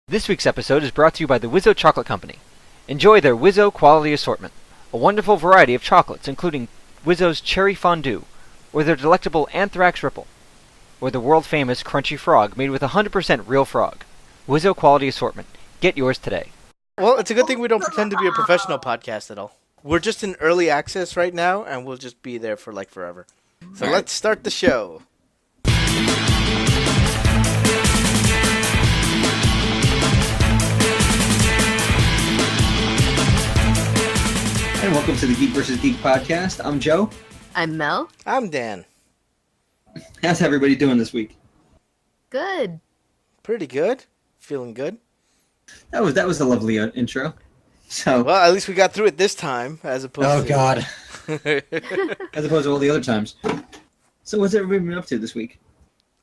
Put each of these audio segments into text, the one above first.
This week's episode is brought to you by the Wizzo Chocolate Company. Enjoy their Wizzo quality assortment, a wonderful variety of chocolates including Wizzo's Cherry Fondue, or their delectable Anthrax Ripple, or the world-famous Crunchy Frog made with 100% real frog. Wizzo quality assortment. Get yours today. Well, it's a good thing we don't pretend to be a professional podcast at all. We're just in early access right now, and we'll just be there for like forever. So let's start the show. And welcome to the Geek Geek Podcast. I'm Joe. I'm Mel. I'm Dan. How's everybody doing this week? Good. Pretty good. Feeling good. That was a lovely intro. So, well, at least we got through it this time, as opposed to... God. As opposed to all the other times. So what's everybody been up to this week?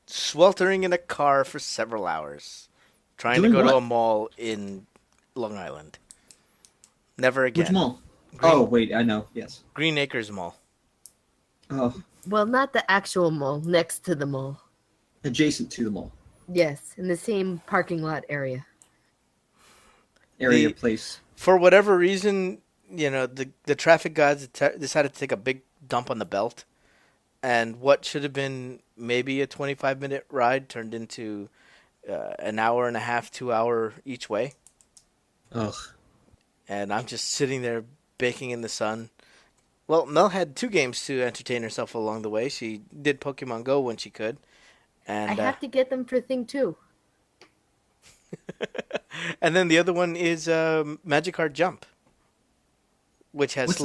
Sweltering in a car for several hours. Trying to go to a mall in Long Island. Never again. Which mall? Oh, wait, I know, yes. Green Acres Mall. Oh. Well, not the actual mall, next to the mall. Adjacent to the mall. Yes, in the same parking lot area. Place. For whatever reason, you know, the traffic guys decided to take a big dump on the belt. And what should have been maybe a 25-minute ride turned into an hour and a half, 2 hour each way. Ugh. And I'm just sitting there baking in the sun. Well, Mel had 2 games to entertain herself along the way. She did Pokemon Go when she could. And I have to get them for Thing 2. And then the other one is Magikarp Jump, which has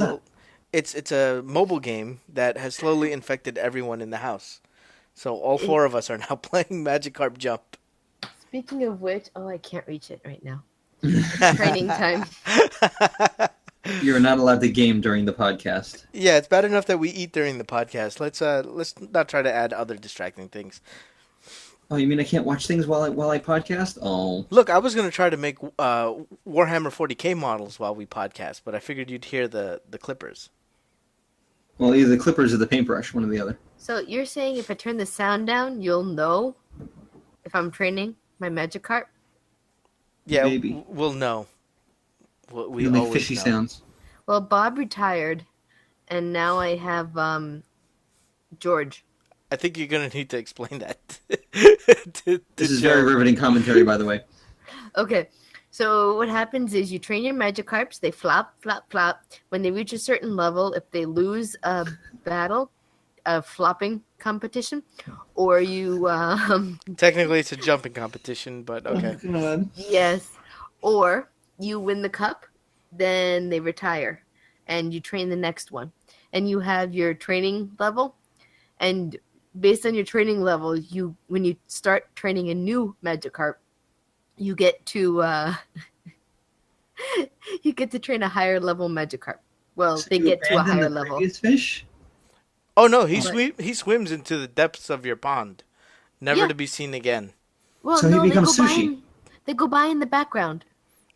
it's a mobile game that has slowly infected everyone in the house. So all 4 of us are now playing Magikarp Jump. Speaking of which, I can't reach it right now. Training time. You're not allowed to game during the podcast. Yeah, it's bad enough that we eat during the podcast. Let's not try to add other distracting things. Oh, you mean I can't watch things while I podcast? Oh. Look, I was going to try to make Warhammer 40K models while we podcast, but I figured you'd hear the clippers. Well, either the clippers or the paintbrush, one or the other. So you're saying if I turn the sound down, you'll know if I'm training my Magikarp? Yeah, maybe. We'll know. You'll make fishy sounds. Well, Bob retired, and now I have George. I think you're going to need to explain that. This is very riveting commentary, by the way. Okay, so what happens is you train your Magikarps, they flop, flop, flop. When they reach a certain level, if they lose a battle, a flopping competition, or you... Technically, it's a jumping competition, but okay. Oh, yes, or you win the cup, then they retire, and you train the next one. And you have your training level, and based on your training level, when you start training a new Magikarp, you get to train a higher level Magikarp. Well, so they get to a higher level. Fish? Oh no, he swims into the depths of your pond, never to be seen again. Well, so he becomes sushi. They go by in the background.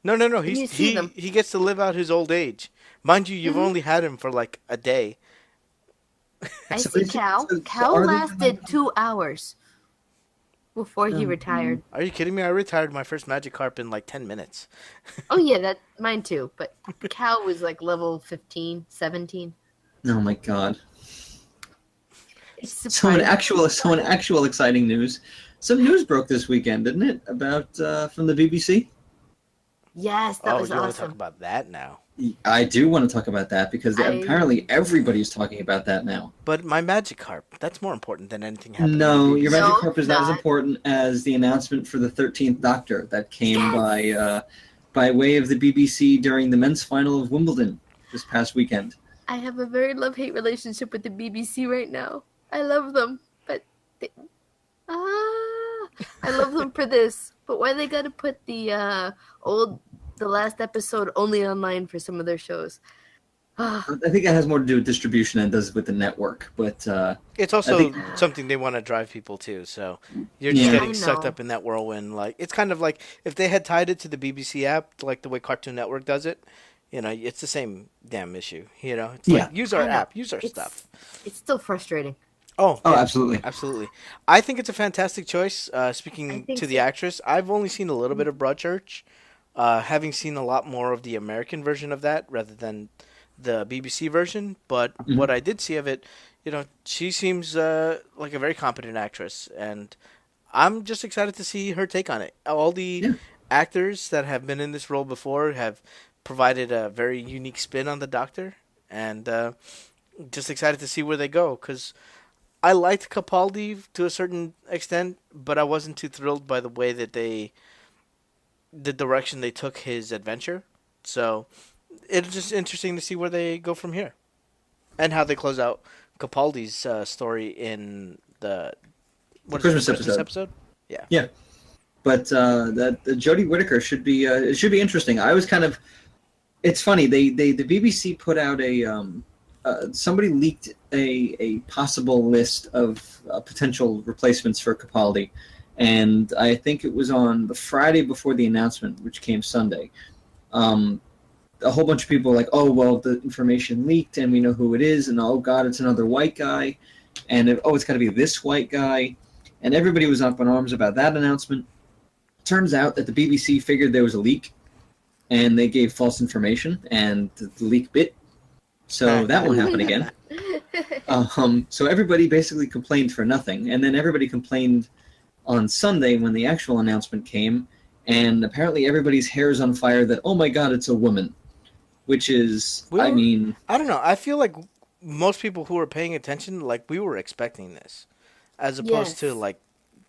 No. He gets to live out his old age. Mind you, you've only had him for like a day. I see Cal. Cal lasted 2 hours before he retired. Are you kidding me? I retired my first Magikarp in like 10 minutes. Oh yeah, mine too. But Cal was like level 15, 17. Oh my god. So in actual exciting news, some news broke this weekend, didn't it? About from the BBC? Yes, that was you want to awesome. talk about that now? I do want to talk about that because apparently everybody's talking about that now. But my Magikarp, that's more important than anything happening. No, your Magikarp is not as important as the announcement for the 13th Doctor that came by way of the BBC during the men's final of Wimbledon this past weekend. I have a very love-hate relationship with the BBC right now. I love them, but I love them for this. But why they got to put the last episode only online for some of their shows? I think that has more to do with distribution than it does with the network. But it's also something they want to drive people to. So you're just getting sucked up in that whirlwind. Like it's kind of like if they had tied it to the BBC app, like the way Cartoon Network does it. You know, it's the same damn issue. You know, it's like use our app, use our stuff. It's still frustrating. Oh, Oh, yeah, absolutely. absolutely. I think it's a fantastic choice. I Speaking think to the so. actress, I've only seen a little bit of Broadchurch, having seen a lot more of the American version of that rather than the BBC version. But Hmm. what I did see of it, she seems like a very competent actress, and I'm just excited to see her take on it. All the Yeah. actors that have been in this role before have provided a very unique spin on the Doctor, and just excited to see where they go because I liked Capaldi to a certain extent, but I wasn't too thrilled by the way that the direction they took his adventure. So it's just interesting to see where they go from here and how they close out Capaldi's story in the The what is it, the Christmas Christmas episode. episode? Yeah. Yeah. But that the Jodie Whittaker should be it should be interesting. I was kind of it's funny they the BBC put out a somebody leaked a possible list of potential replacements for Capaldi, and I think it was on the Friday before the announcement, which came Sunday. Um, a whole bunch of people were like, oh well, the information leaked and we know who it is, and oh god, it's another white guy, and it's got to be this white guy, and everybody was up in arms about that announcement. Turns out that the BBC figured there was a leak, and they gave false information, and the leak bit. So that won't happen again. So everybody basically complained for nothing, and then everybody complained on Sunday when the actual announcement came, and apparently everybody's hair is on fire that, oh my god, it's a woman. Which is, We I were, mean, I don't know. I feel like most people who were paying attention, like we were expecting this, as opposed to Yes. like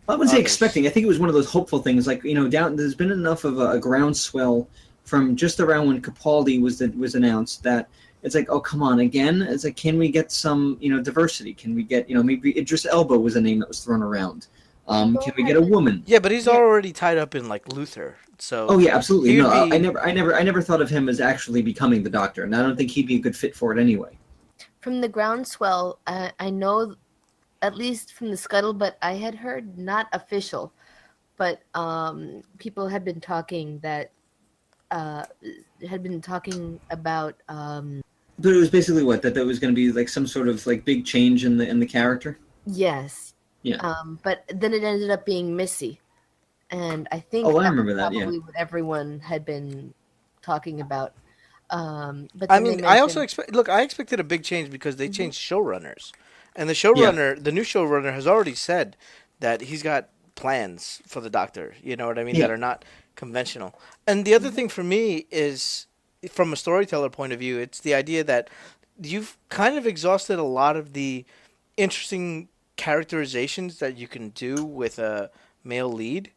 I wouldn't say others. expecting. I think it was one of those hopeful things. Like, there's been enough of a groundswell from just around when Capaldi was announced that it's like, oh, come on, again? It's like, can we get some, diversity? Can we get, maybe Idris Elba was a name that was thrown around. People Can we get had a been, woman? Yeah, but he's yeah, already tied up in like Luther, so Oh yeah, absolutely. he would No, be. I never thought of him as actually becoming the Doctor, and I don't think he'd be a good fit for it anyway. from the groundswell. I know, at least from the scuttlebutt I had heard, not official, but people uh, had been talking about But it was basically what that was going to be like some sort of like big change in the character. yes, Yeah. but then it ended up being Missy, and I think Oh, I that was remember that. Yeah. probably what everyone had been talking about. But I then they mean, I also mentioned, I expected a big change because they Mhm. changed showrunners, and Yeah. the new showrunner, has already said that he's got plans for the Doctor. You know what I mean? That Yeah. are not conventional. And the other Mhm. thing for me is, from a storyteller point of view, it's the idea that you've kind of exhausted a lot of the interesting characterizations that you can do with a male lead.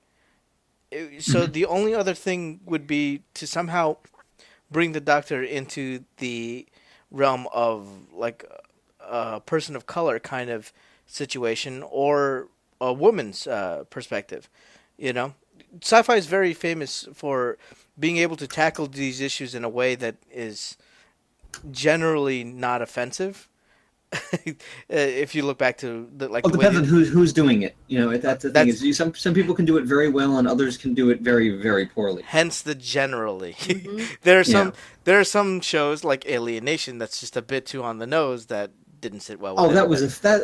So Hmm. the only other thing would be to somehow bring the Doctor into the realm of like a person of color kind of situation or a woman's perspective. You know, sci-fi is very famous for being able to tackle these issues in a way that is generally not offensive. If you look back to Well, the it way depends on the who's doing it. That's the thing that's is some people can do it very well and others can do it very very poorly. hence the generally. Mhm. there are Yeah. some shows like Alienation that's just a bit too on the nose that didn't sit well with Oh, everybody.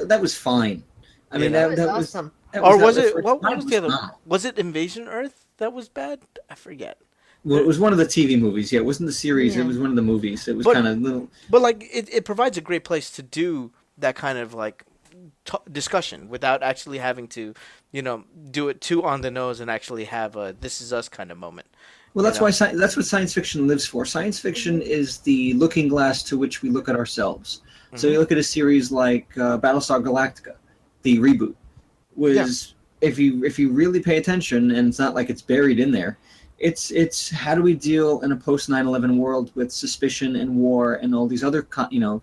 that was fine. I You mean know. That was awesome. that Or was was not it for its what time was it the was other? phenomenal. Was it Invasion Earth that was bad? I forget. Well, it There, was one of the TV movies. Yeah, it wasn't the series. It Yeah. was one of the movies. It was but kind of little. like it provides a great place to do that kind of like discussion without actually having to, do it too on the nose and actually have a "this is us" kind of moment. Well, You that's why know. that's what science fiction lives for. Science fiction Mhm. is the looking glass to which we look at ourselves. So Hmm. you look at a series like Battlestar Galactica, the reboot. Yeah. Was if you really pay attention, and it's not like it's buried in there. It's how do we deal in a post 9/11 world with suspicion and war and all these other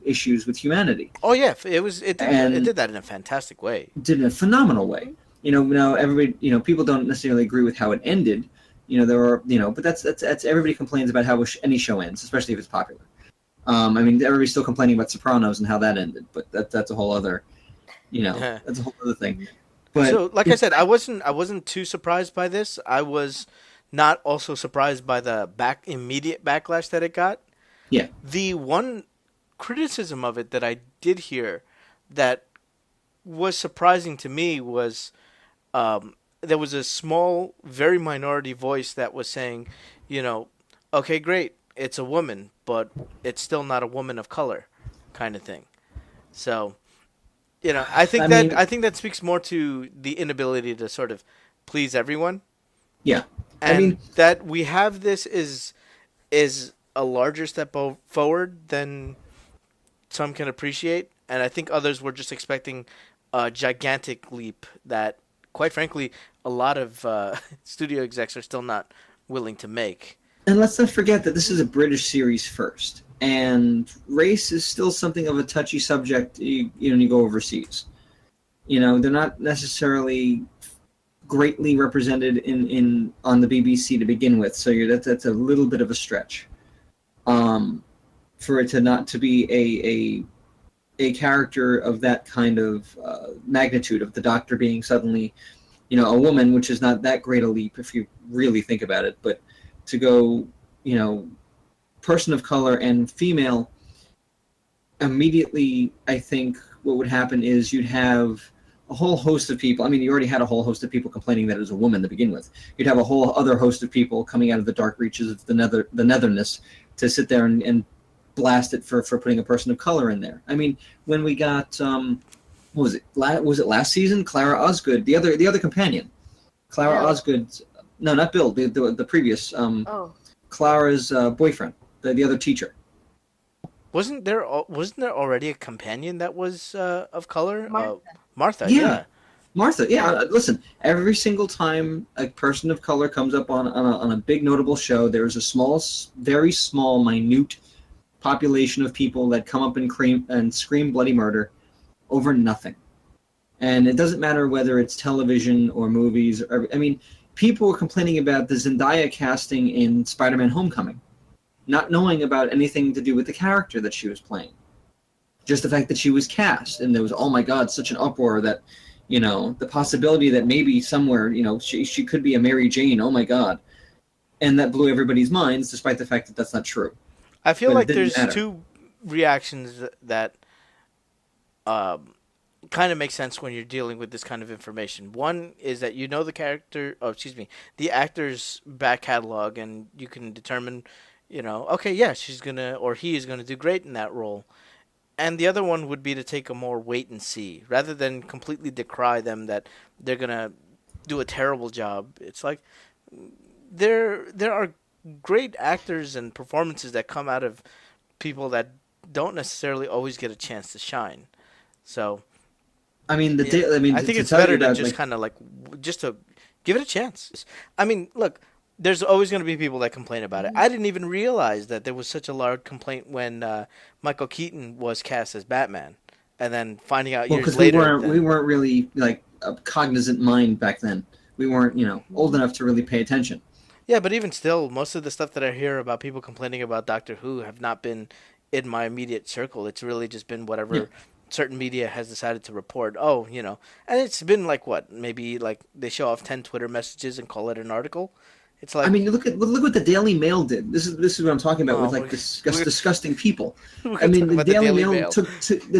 issues with humanity, Oh yeah. It and did that in a fantastic way. did in a phenomenal way. Mhm. Now everybody, people don't necessarily agree with how it ended. There are, but that's everybody complains about how any show ends, especially if it's popular. I mean, everybody's still complaining about Sopranos and how that ended, but that's a whole other, that's a whole other thing. Mhm. But So, like I said, I wasn't too surprised by this. I was not also surprised by the immediate backlash that it got. yeah, The one criticism of it that I did hear that was surprising to me was there was a small, very minority voice that was saying, you know, okay, great, it's a woman, but it's still not a woman of color, kind of thing. So, I mean, I think that speaks more to the inability to sort of please everyone, yeah. I and mean, that we have this is a larger step forward than some can appreciate, and I think others were just expecting a gigantic leap that, quite frankly, a lot of studio execs are still not willing to make. and let's not forget that this is a British series first, and race is still something of a touchy subject. When you go overseas. They're not necessarily greatly represented in on the BBC to begin with, so that's a little bit of a stretch. For it to not to be a character of that kind of magnitude, of the Doctor being suddenly, a woman, which is not that great a leap if you really think about it, but to go, person of color and female, immediately, I think what would happen is you'd have a whole host of people. I mean, you already had a whole host of people complaining that it was a woman to begin with. You'd have a whole other host of people coming out of the dark reaches of the netherness to sit there and blast it for putting a person of color in there. I mean, when we got what was it? Was it last season? Clara Osgood, the other companion, Clara Bill. Osgood. No, not Bill. The previous Clara's boyfriend, the other teacher. Wasn't there already a companion that was of color? Martha. Martha, Yeah. yeah. Martha, yeah. Listen, every single time a person of color comes up on a big notable show, there is a very small, minute population of people that come up and scream bloody murder over nothing. And it doesn't matter whether it's television or movies. I mean, people were complaining about the Zendaya casting in Spider-Man: Homecoming, not knowing about anything to do with the character that she was playing. Just the fact that she was cast, and there was, oh my God, such an uproar that, the possibility that maybe somewhere, she could be a Mary Jane, oh my God. And that blew everybody's minds, despite the fact that that's not true. I feel But it like didn't there's matter. two reactions that kind of make sense when you're dealing with this kind of information. One is that the actor's back catalog, and you can determine, okay, yeah, she's gonna or he is gonna do great in that role. And the other one would be to take a more wait and see, rather than completely decry them that they're gonna do a terrible job. It's like there are great actors and performances that come out of people that don't necessarily always get a chance to shine. So I mean, I think to it's tell you better to about, just kind of just to give it a chance. I mean, look, there's always going to be people that complain about it. I didn't even realize that there was such a large complaint when Michael Keaton was cast as Batman, and then finding out years because later. we weren't really like a cognizant mind back then. We weren't, old enough to really pay attention. Yeah, but even still, most of the stuff that I hear about people complaining about Doctor Who have not been in my immediate circle. It's really just been whatever certain media has decided to report. Oh, and it's been like what? Maybe like they show off 10 Twitter messages and call it an article. It's like, I mean, look what the Daily Mail did. This is what I'm talking about with we're disgusting people. we're I mean, talking the about the Daily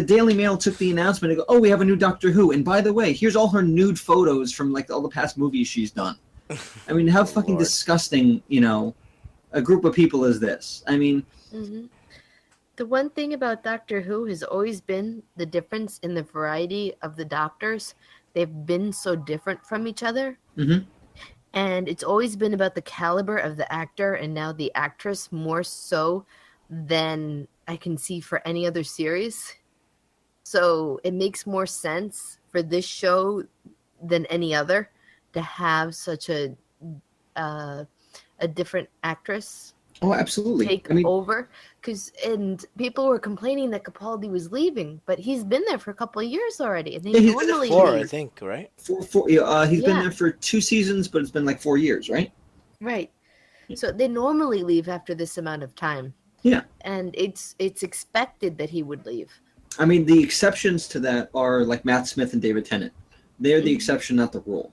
Daily Mail took the announcement and go, "Oh, we have a new Doctor Who." And by the way, here's all her nude photos from like all the past movies she's done. I mean, how fucking Lord. disgusting, a group of people is this? I mean, The one thing about Doctor Who has always been the difference in the variety of the doctors. They've been so different from each other. Mhm. And it's always been about the caliber of the actor and now the actress more so than I can see for any other series. So it makes more sense for this show than any other to have such a different actress oh, absolutely. take over. And people were complaining that Capaldi was leaving, but he's been there for a couple of years already. And they he's been there normally Four, I leave. think, right? He's been Yeah. there for 2 seasons, but it's been like 4 years, right? Right. So they normally leave after this amount of time. Yeah. And it's expected that he would leave. I mean, the exceptions to that are like Matt Smith and David Tennant. They're the exception, not the rule.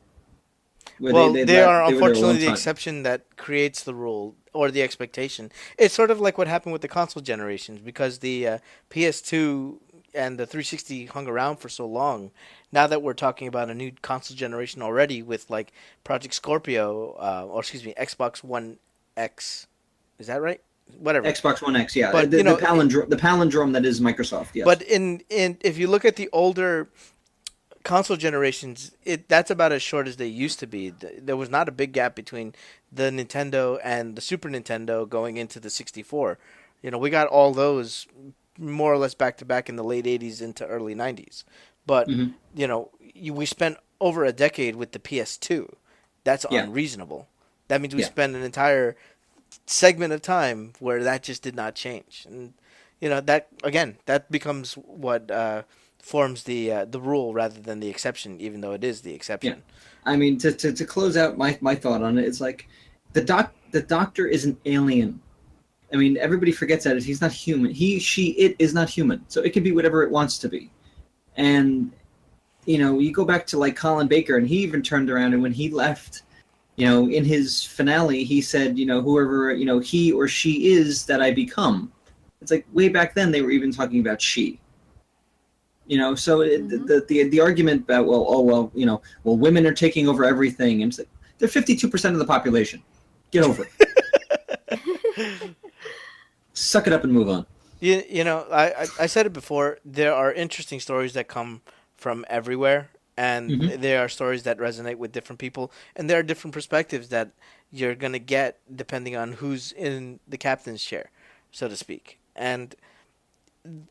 Where Well, they they were are there a unfortunately long the time. exception that creates the rule or the expectation. It's sort of like what happened with the console generations, because the PS2 and the 360 hung around for so long, now that we're talking about a new console generation already with like Project Scorpio, or excuse me, Xbox One X, is that right? Whatever. Xbox One X, yeah, But the palindrome that is Microsoft. Yes. but in if you look at the older console generations, that's about as short as they used to be. There was not a big gap between the Nintendo and the Super Nintendo going into the 64. We got all those more or less back to back in the late 80s into early 90s. But, we spent over a decade with the PS2. That's unreasonable. That means we spent an entire segment of time where that just did not change. And, that becomes what forms the rule rather than the exception, even though it is the exception. Yeah. I mean, to close out my thought on it, it's like the doctor is an alien. I mean, everybody forgets that he's not human. It is not human. So it can be whatever it wants to be. And, you go back to like Colin Baker, and he even turned around, and when he left, in his finale, he said, whoever, he or she is that I become. It's like way back then they were even talking about she. So the argument about, women are taking over everything, and it's like, they're 52% of the population. Get over it. Suck it up and move on. I said it before. There are interesting stories that come from everywhere, and there are stories that resonate with different people, and there are different perspectives that you're going to get depending on who's in the captain's chair, so to speak. And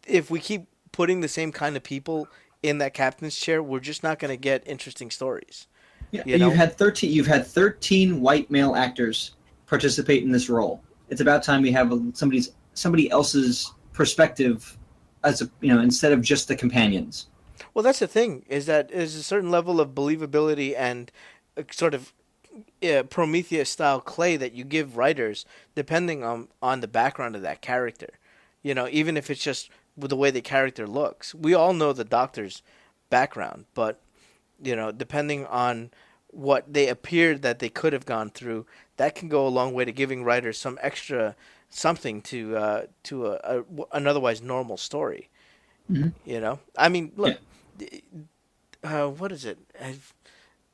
if we keep putting the same kind of people in that captain's chair, we're just not going to get interesting stories. Yeah, you've had 13 white male actors participate in this role. It's about time we have somebody else's perspective instead of just the companions. Well, that's the thing, is that there's a certain level of believability and sort of Prometheus-style clay that you give writers depending on the background of that character. Even if it's just with the way the character looks. We all know the Doctor's background, but, depending on what they appeared that they could have gone through, that can go a long way to giving writers some extra something to an otherwise normal story. I mean, look, what is it?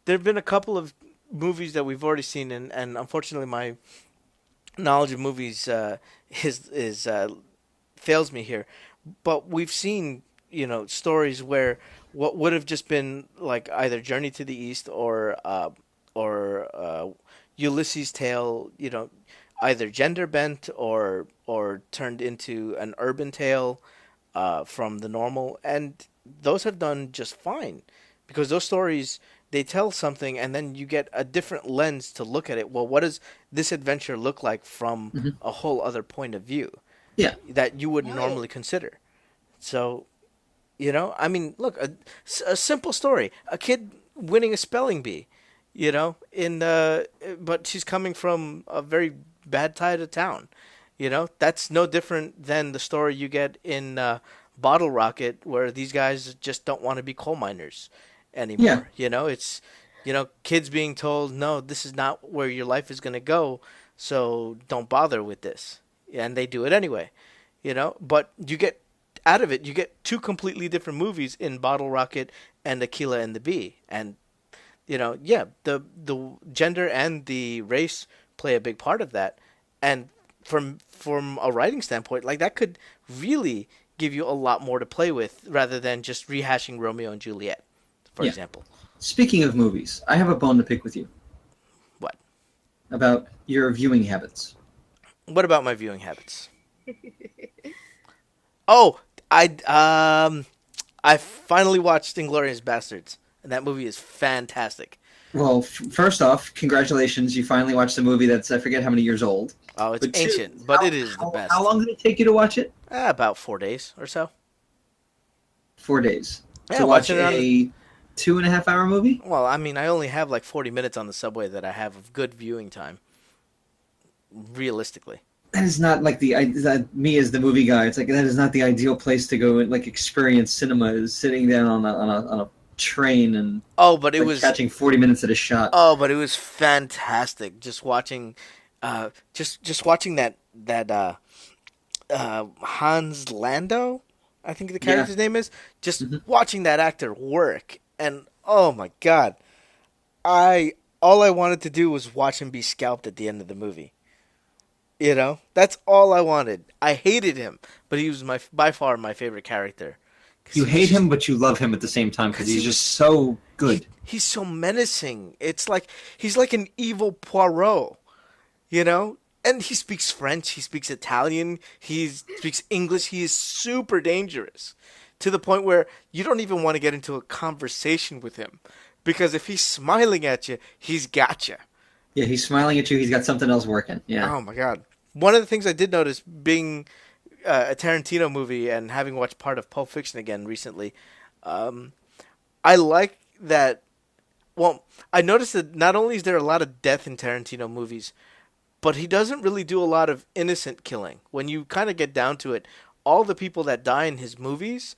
There have been a couple of movies that we've already seen, and unfortunately my knowledge of movies is fails me here. But we've seen, stories where what would have just been like either Journey to the East or Ulysses' Tale, either gender bent or turned into an urban tale from the normal, and those have done just fine because those stories, they tell something, and then you get a different lens to look at it. Well, what does this adventure look like from a whole other point of view? Yeah, that you wouldn't normally consider. So, I mean, look, a simple story: a kid winning a spelling bee, but she's coming from a very bad side of town. That's no different than the story you get in Bottle Rocket, where these guys just don't want to be coal miners anymore. Yeah. It's kids being told, no, this is not where your life is going to go, so don't bother with this. And they do it anyway, But you get out of it, you get two completely different movies in Bottle Rocket and Aquila and the Bee. And, the gender and the race play a big part of that. And from a writing standpoint, like that could really give you a lot more to play with rather than just rehashing Romeo and Juliet, for example. Speaking of movies, I have a bone to pick with you. What? About your viewing habits. What about my viewing habits? Oh, I finally watched Inglourious Basterds, and that movie is fantastic. Well, first off, congratulations! You finally watched a movie that's, I forget how many years old. Oh, it's ancient, but it is the best. How long did it take you to watch it? About 4 days or so. 4 days. Yeah, to watch a 2.5-hour movie? Well, I mean, I only have like 40 minutes on the subway that I have of good viewing time. Realistically. That is not like me as the movie guy. It's like that is not the ideal place to go and like experience cinema. Is sitting down on a train and but it was catching 40 minutes at a shot. Oh, but it was fantastic. Just watching, just watching that Hans Lando I think the character's name is. Just watching that actor work, and oh my god, all I wanted to do was watch him be scalped at the end of the movie. You know, that's all I wanted. I hated him, but he was by far my favorite character. You hate him, but you love him at the same time because he's just so good. He's so menacing. It's like he's like an evil Poirot, you know? And he speaks French, he speaks Italian, he speaks English. He is super dangerous to the point where you don't even want to get into a conversation with him because if he's smiling at you, he's got you. Yeah, he's smiling at you. He's got something else working. Yeah. Oh my god. One of the things I did notice being a Tarantino movie and having watched part of Pulp Fiction again recently, I like that. Well, I noticed that not only is there a lot of death in Tarantino movies, but he doesn't really do a lot of innocent killing. When you kind of get down to it, all the people that die in his movies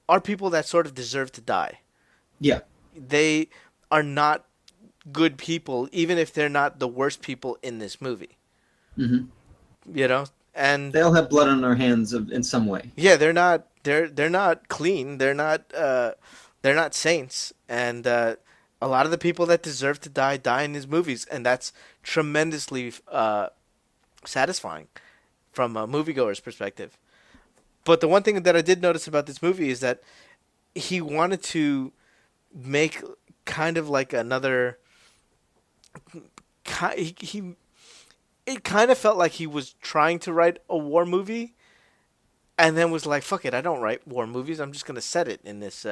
are people that sort of deserve to die. Yeah. They are not good people, even if they're not the worst people in this movie. Mm-hmm. You know, and they all have blood on their hands in some way. Yeah, they're not clean. They're not saints, and a lot of the people that deserve to die in his movies, and that's tremendously satisfying from a moviegoer's perspective. But the one thing that I did notice about this movie is that he wanted to make kind of like another. It kind of felt like he was trying to write a war movie, and then was like, "Fuck it, I don't write war movies. I'm just gonna set it in this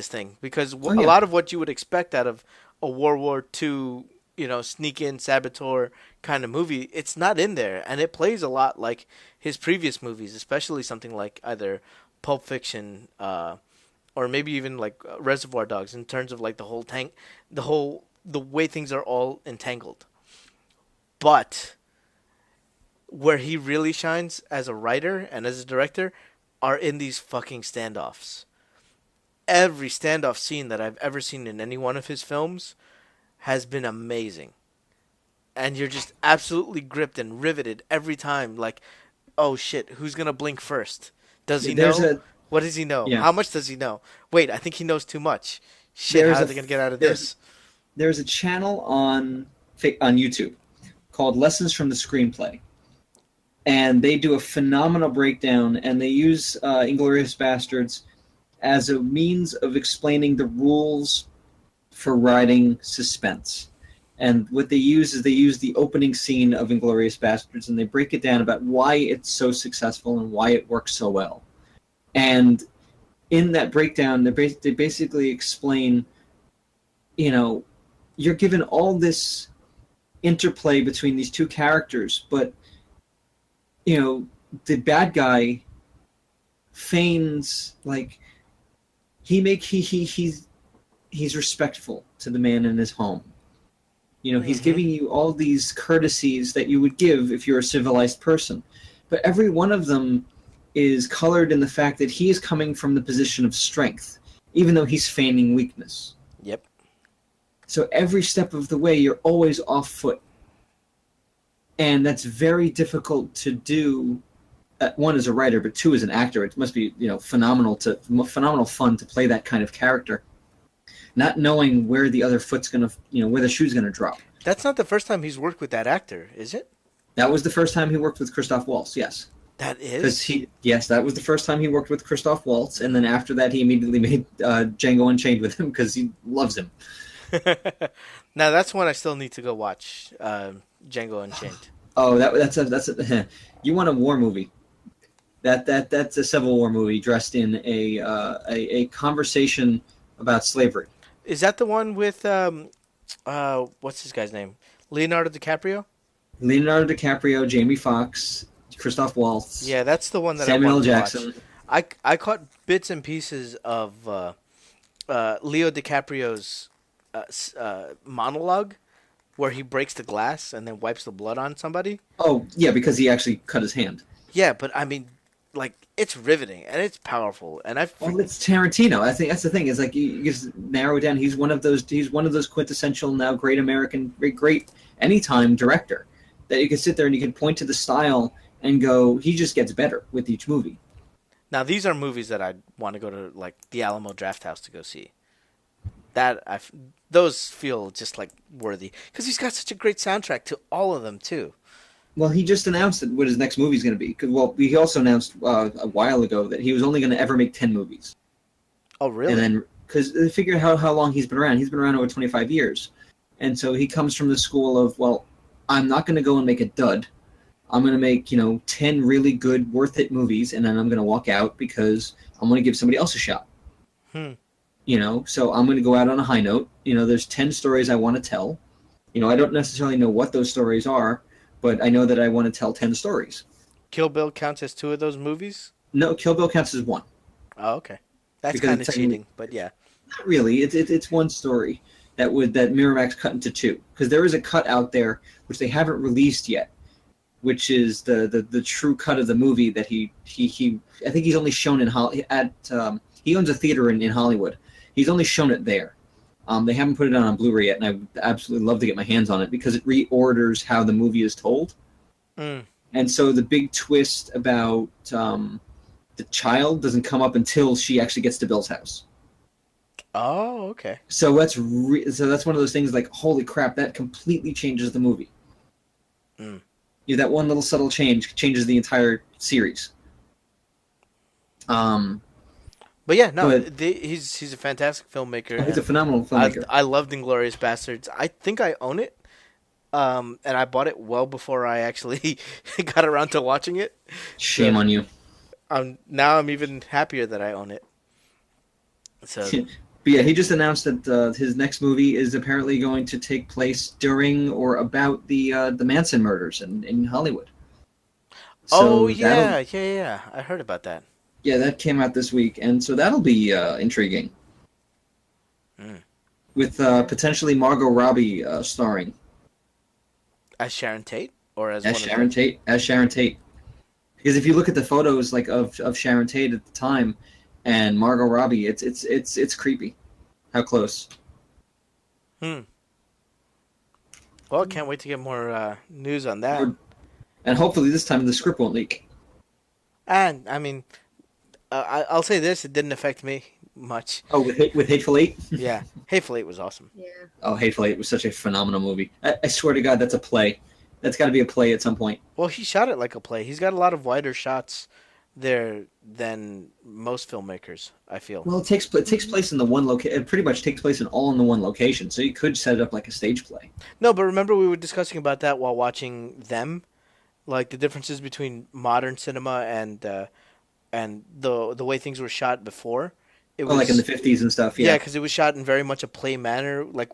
thing." Because a lot of what you would expect out of a World War II, sneak in saboteur kind of movie, it's not in there, and it plays a lot like his previous movies, especially something like either Pulp Fiction, or maybe even like Reservoir Dogs, in terms of like the way things are all entangled. But where he really shines as a writer and as a director are in these fucking standoffs. Every standoff scene that I've ever seen in any one of his films has been amazing. And you're just absolutely gripped and riveted every time. Like, oh shit, who's going to blink first? Does he know? What does he know? Yeah. How much does he know? Wait, I think he knows too much. Shit, how are they going to get out of this? There's a channel on YouTube called Lessons from the Screenplay. And they do a phenomenal breakdown, and they use Inglourious Basterds as a means of explaining the rules for writing suspense. And what they use is the opening scene of Inglourious Basterds, and they break it down about why it's so successful and why it works so well. And in that breakdown, they basically explain, you're given all this interplay between these two characters, but the bad guy feigns like he's respectful to the man in his home. He's giving you all these courtesies that you would give if you're a civilized person, but every one of them is colored in the fact that he is coming from the position of strength, even though he's feigning weakness. Yep. So every step of the way, you're always off foot. And that's very difficult to do, one, as a writer, but two, as an actor. It must be, phenomenal fun to play that kind of character. Not knowing where the other foot's going to, where the shoe's going to drop. That's not the first time he's worked with that actor, is it? That was the first time he worked with Christoph Waltz, yes. That is? Yes, that was the first time he worked with Christoph Waltz, and then after that he immediately made Django Unchained with him because he loves him. Now that's one I still need to go watch, Django Unchained. Oh, that's a you want a war movie? That's a Civil War movie dressed in a conversation about slavery. Is that the one with what's this guy's name? Leonardo DiCaprio? Leonardo DiCaprio, Jamie Foxx, Christoph Waltz. Yeah, that's the one that Samuel I wanted Jackson. To watch. I caught bits and pieces of Leo DiCaprio's monologue where he breaks the glass and then wipes the blood on somebody. Oh, yeah, because he actually cut his hand. Yeah, but I mean, like, it's riveting and it's powerful. And well, it's Tarantino. I think that's the thing. Is like you just narrow it down. He's one of those quintessential now great American, great anytime director that you can sit there and you can point to the style and go, he just gets better with each movie. Now these are movies that I'd want to go to like the Alamo Drafthouse to go see. Those feel just like worthy because he's got such a great soundtrack to all of them too. Well, he just announced what his next movie is going to be. Well, he also announced a while ago that he was only going to ever make 10 movies. Oh, really? And then, because figure how long he's been around. He's been around over 25 years. And so he comes from the school of, well, I'm not going to go and make a dud. I'm going to make, 10 really good, worth it movies, and then I'm going to walk out because I'm going to give somebody else a shot. So I'm going to go out on a high note. There's 10 stories I want to tell. I don't necessarily know what those stories are, but I know that I want to tell 10 stories. Kill Bill counts as 2 of those movies? No, Kill Bill counts as 1. Oh, okay. That's kind of cheating, but yeah. Not really. It's one story that Miramax cut into 2. Because there is a cut out there, which they haven't released yet, which is the true cut of the movie that he I think he's only shown he owns a theater in Hollywood. He's only shown it there. They haven't put it on Blu-ray yet, and I would absolutely love to get my hands on it because it reorders how the movie is told. And so the big twist about the child doesn't come up until she actually gets to Bill's house. Oh, okay. So that's one of those things like, holy crap, that completely changes the movie. That one little subtle change changes the entire series. But yeah, no, he's a fantastic filmmaker. He's a phenomenal filmmaker. I loved Inglourious Bastards. I think I own it, and I bought it well before I actually got around to watching it. Shame on you. Now I'm even happier that I own it. So, but yeah, he just announced that his next movie is apparently going to take place during or about the Manson murders in Hollywood. So yeah. I heard about that. Yeah, that came out this week, and so that'll be intriguing. With potentially Margot Robbie starring. As Sharon Tate? Or as Sharon Tate? As Sharon Tate. Because if you look at the photos of Sharon Tate at the time and Margot Robbie, it's creepy. How close. Well, can't wait to get more news on that. And hopefully this time the script won't leak. And, I mean... I'll say this: it didn't affect me much. Oh, with Hateful Eight? Yeah, Hateful Eight was awesome. Yeah. Oh, Hateful Eight was such a phenomenal movie. I swear to God, that's a play. That's got to be a play at some point. Well, he shot it like a play. He's got a lot of wider shots there than most filmmakers, I feel. Well, it takes place in the one location. It pretty much takes place in the one location, so you could set it up like a stage play. No, but remember we were discussing about that while watching Them, like the differences between modern cinema and the way things were shot before. It was like in the 50s and stuff, yeah. Yeah, because it was shot in very much a play manner. Like,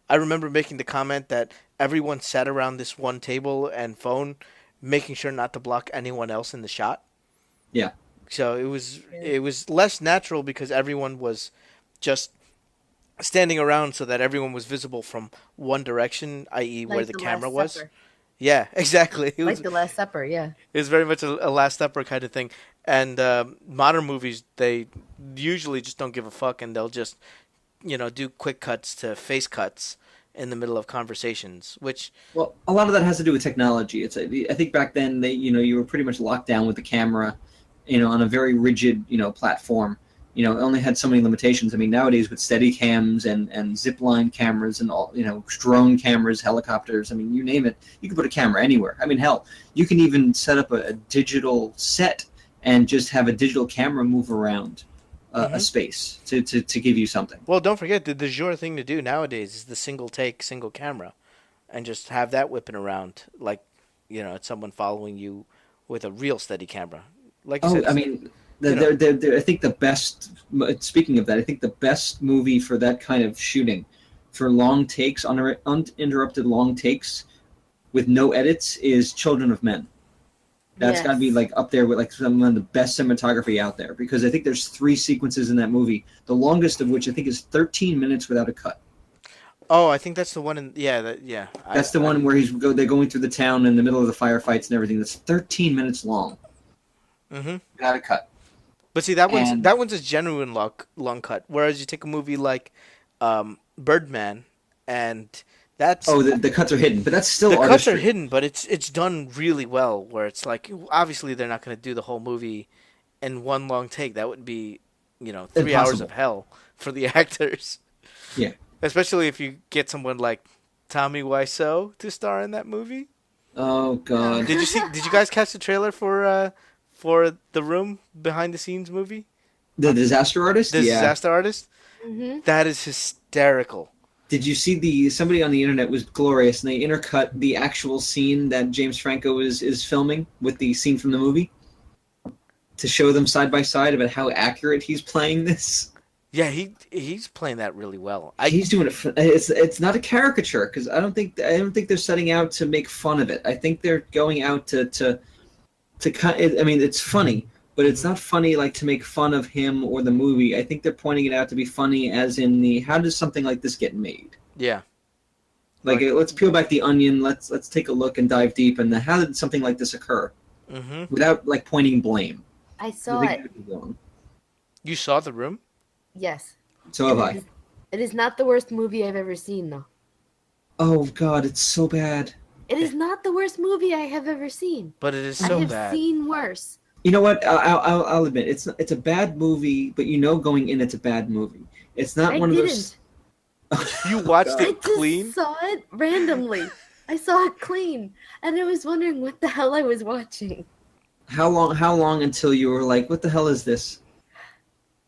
I remember making the comment that everyone sat around this one table and phone, making sure not to block anyone else in the shot. Yeah. So it was less natural because everyone was just standing around so that everyone was visible from one direction, i.e. Like where the camera was. Supper. Yeah, exactly. It like was The Last Supper, yeah. It was very much a Last Supper kind of thing. And modern movies, they usually just don't give a fuck, and they'll just, do quick cuts to face cuts in the middle of conversations. Well, a lot of that has to do with technology. I think back then you were pretty much locked down with the camera, on a very rigid platform. It only had so many limitations. I mean, nowadays with Steadicams and zipline cameras and all, drone cameras, helicopters, I mean, you name it, you can put a camera anywhere. I mean, hell, you can even set up a digital set and just have a digital camera move around a space to give you something. Well, don't forget, the du jour thing to do nowadays is the single take, single camera, and just have that whipping around like, it's someone following you with a real steady camera. Like you said, I mean... I think the best. Speaking of that, I think the best movie for that kind of shooting, for long takes, uninterrupted long takes, with no edits, is Children of Men. That's got to be like up there with like some of the best cinematography out there, because I think there's 3 sequences in that movie. The longest of which I think is 13 minutes without a cut. Oh, I think that's the one That's the one where they're going through the town in the middle of the firefights and everything. That's 13 minutes long. Without a cut. But see, that one's a genuine long cut. Whereas you take a movie like Birdman, and that's the cuts are hidden, but that's still the artistry. cuts are hidden, but it's done really well. Where it's like, obviously they're not going to do the whole movie in one long take. That would be, 3 hours Impossible. of hell for the actors. Yeah. Especially if you get someone like Tommy Wiseau to star in that movie. Oh God. Did you guys catch the trailer for The Room behind the scenes movie? The Disaster Artist? The Yeah. Disaster Artist? Mm-hmm. That is hysterical. Did you see somebody on the internet was glorious and they intercut the actual scene that James Franco is filming with the scene from the movie to show them side by side about how accurate he's playing this. Yeah, he's playing that really well. He's doing it. It's not a caricature because I don't think they're setting out to make fun of it. I think they're going out to kind. I mean, it's funny, but it's not funny like to make fun of him or the movie. I think they're pointing it out to be funny, as in the how does something like this get made? Yeah. Like let's peel back the onion. Let's take a look and dive deep. And how did something like this occur? Mm-hmm. Without like pointing blame. I saw I think it. it would be wrong. You saw The Room? Yes. So have I. It is not the worst movie I've ever seen, though. Oh God, it's so bad. It is not the worst movie I have ever seen. But it is I so have bad. seen worse. You know what? I'll admit it's a bad movie, but you know going in it's a bad movie. It's not I one didn't. of those. You watched I it just clean? saw it randomly. I saw it clean, and I was wondering what the hell I was watching. How long until you were like, what the hell is this?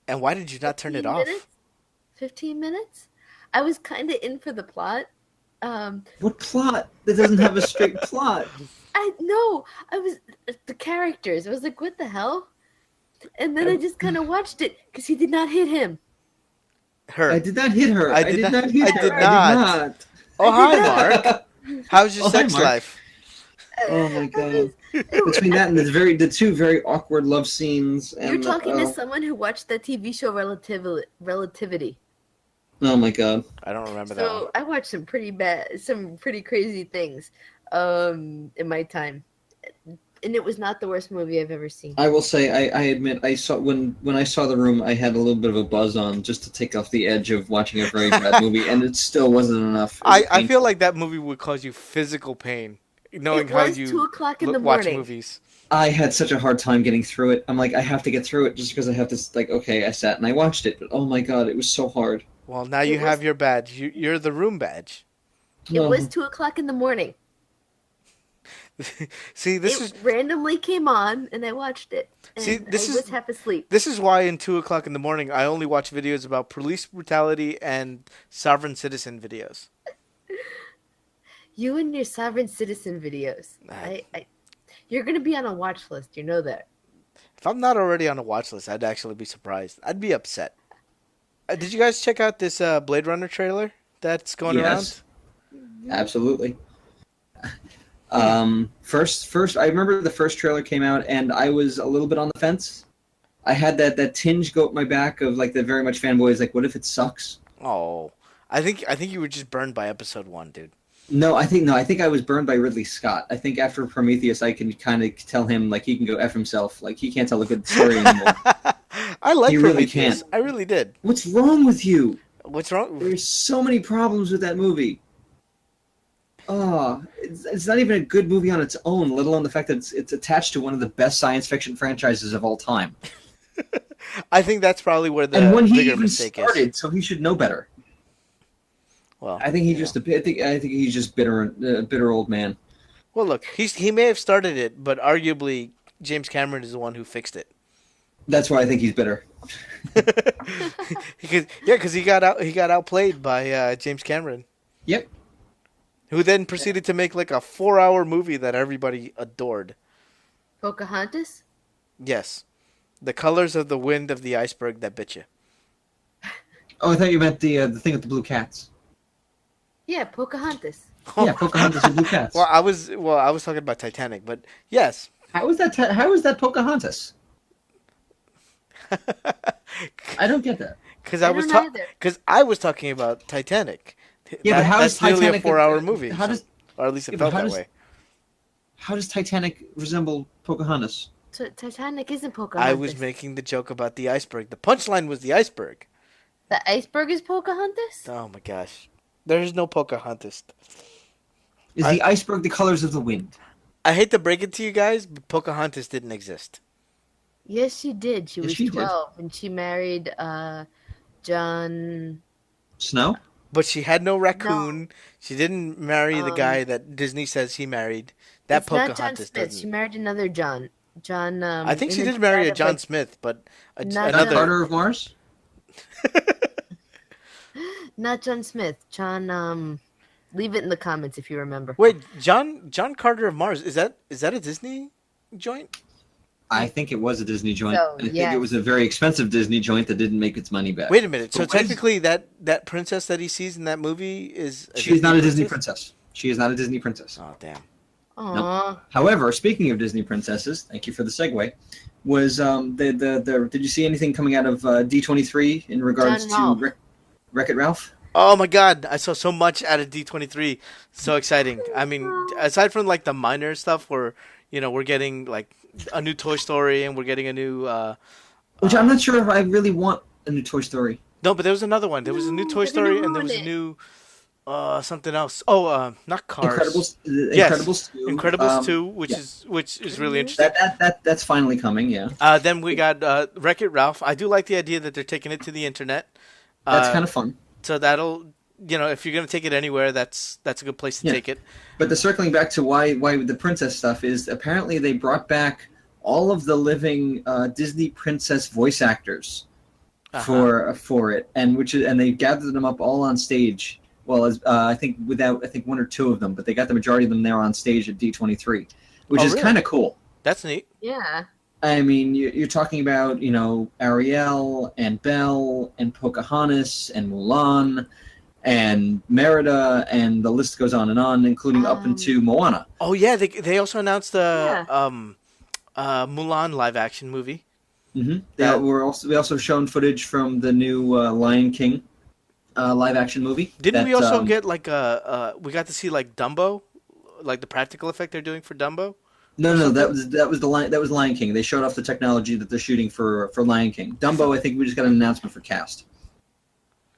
And why did you not turn it 15 off? minutes? 15 minutes? I was kind of in for the plot. What plot? That doesn't have a straight plot. I was the characters. I was like, what the hell? And then I just kind of watched it because he did not hit him. Her. I did not hit her. I I did did not- not hit I her. did I not. did not. Oh, I did hi, not. Mark. How's your Oh, hi, sex Mark. life? Oh my God! Between that and the two very awkward love scenes, and You're talking the, to someone who watched that TV show Relativity. oh my God! I don't remember that one. So I watched some pretty crazy things in my time. And it was not the worst movie I've ever seen. I will say, I admit, I saw when I saw The Room, I had a little bit of a buzz on just to take off the edge of watching a very bad movie, and it still wasn't enough. It was I painful. feel like that movie would cause you physical pain, knowing It how was you 2 o'clock in the watch morning. movies. I had such a hard time getting through it. I'm like, I have to get through it just because I have to. Like, okay, I sat and I watched it, but oh my God, it was so hard. Well, now you It have was- your badge. You're the Room badge. It was 2 o'clock in the morning. See, this It is randomly came on, and I watched it. And See, this I is- was half asleep. this is why in 2 o'clock in the morning I only watch videos about police brutality and sovereign citizen videos. You and your sovereign citizen videos. You're gonna be on a watch list. You know that. If I'm not already on a watch list, I'd actually be surprised. I'd be upset. Did you guys check out this Blade Runner trailer that's going Yes, absolutely. First, I remember the first trailer came out, and I was a little bit on the fence. I had that tinge go up my back of like the very much fanboys. Like, what if it sucks? around? Oh, I think you were just burned by episode 1, dude. No, I think I was burned by Ridley Scott. I think after Prometheus, I can kind of tell him like he can go F himself. Like he can't tell a good story anymore. I like You really Prometheus. can't. I really did. What's wrong with you? What's wrong? There's so many problems with that movie. Oh, it's not even a good movie on its own, let alone the fact that it's attached to one of the best science fiction franchises of all time. I think that's probably where the And when he bigger even mistake started, is. so he should know better. Well, I think he's you just I think he's just a bitter old man. Well, look, he may have started it, but arguably James Cameron is the one who fixed it. That's why I think he's bitter. because he got outplayed by James Cameron, Yep. who then proceeded to make like a 4-hour movie that everybody adored. Pocahontas. Yes, The Colors of the Wind of the Iceberg That Bit You. Oh, I thought you meant the thing with the blue cats. Yeah, Pocahontas. Yeah, Pocahontas and blue cats. Well, I was talking about Titanic, but yes. How is that? How is that Pocahontas? I don't get that. Because I don't either. I was talking about Titanic. Yeah, but how that's is nearly Titanic a 4-hour movie? How does or at least it yeah, but felt how that does- way. how does Titanic resemble Pocahontas? Titanic isn't Pocahontas. I was making the joke about the iceberg. The punchline was the iceberg. The iceberg is Pocahontas? Oh my gosh. There is no Pocahontas. Is the iceberg the colors of the wind? I hate to break it to you guys, but Pocahontas didn't exist. Yes, she did. She Yes, was she did. 12 and she married John. Snow? But she had no No, raccoon. She didn't marry the um, guy that Disney says he married. That it's not John Pocahontas Smith. She doesn't. married another John. John, I think and she then did she marry died a of John like Smith, but not John John, another. Carter of Mars? not John Smith. John, leave it in the comments if you remember. Wait, John Carter of Mars, is that a Disney joint? I think it was a Disney joint. So I think it yes, was a very expensive Disney joint that didn't make its money back. Wait a minute. So But why is- technically, that princess that he sees in that movie is a she is not a Disney princess? princess. She is not a Disney princess. Oh damn. aw, However, speaking of Disney princesses, thank you for the segue. Was the did you see anything coming out of D23 in regards John Ralph. to Wreck-It Ralph? Oh my God! I saw so much out of D23. So exciting. I mean, aside from like the minor stuff, where we're getting like a new Toy Story and we're getting a new. Which I'm not sure if I really want a new Toy Story. No, but there was another one. There was a new No, Toy they're gonna Story and there was a ruin it. new something else. Oh, not Cars. Incredibles, Yes. Incredibles 2. Incredibles 2, which yeah. is really interesting. That's finally coming. Yeah, Then we got Wreck-It Ralph. I do like the idea that they're taking it to the internet. that's kind of fun. So that'll, if you're gonna take it anywhere, that's a good place to Yeah. take it. But the circling back to why the princess stuff is apparently they brought back all of the living Disney princess voice actors for it, and they gathered them up all on stage. Well, as I think one or two of them, but they got the majority of them there on stage at D23, which is really? kind of cool. That's neat. yeah. I mean, you're talking about Ariel and Belle and Pocahontas and Mulan and Merida, and the list goes on, including up into Moana. Oh yeah, they also announced the Yeah. Mulan live action movie. Mm-hmm. That- We also shown footage from the new Lion King live action movie. Didn't we also get like we got to see like Dumbo, like the practical effect they're doing for Dumbo? No, that was Lion King. They showed off the technology that they're shooting for Lion King. Dumbo, I think we just got an announcement for cast.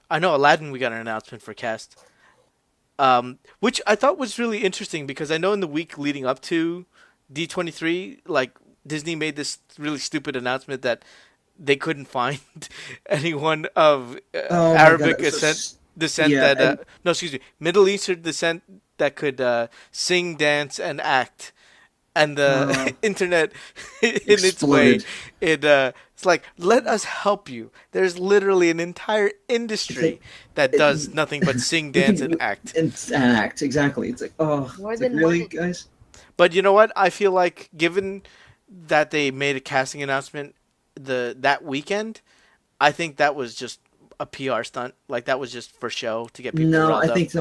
I know Aladdin. We got an announcement for cast, which I thought was really interesting because I know in the week leading up to D23, like Disney made this really stupid announcement that they couldn't find anyone of Oh my Arabic God, it was so descent yeah, that no, excuse me, Middle Eastern descent that could sing, dance, and act. And the internet, in its way, exploded. it's like, let us help you. There's literally an entire industry that does nothing but sing, dance, and act. And act, exactly. It's like, More it's than like, really, one. guys? But you know what? I feel like, given that they made a casting announcement that weekend, I think that was just a PR stunt. Like, that was just for show to get people No, riled I up. think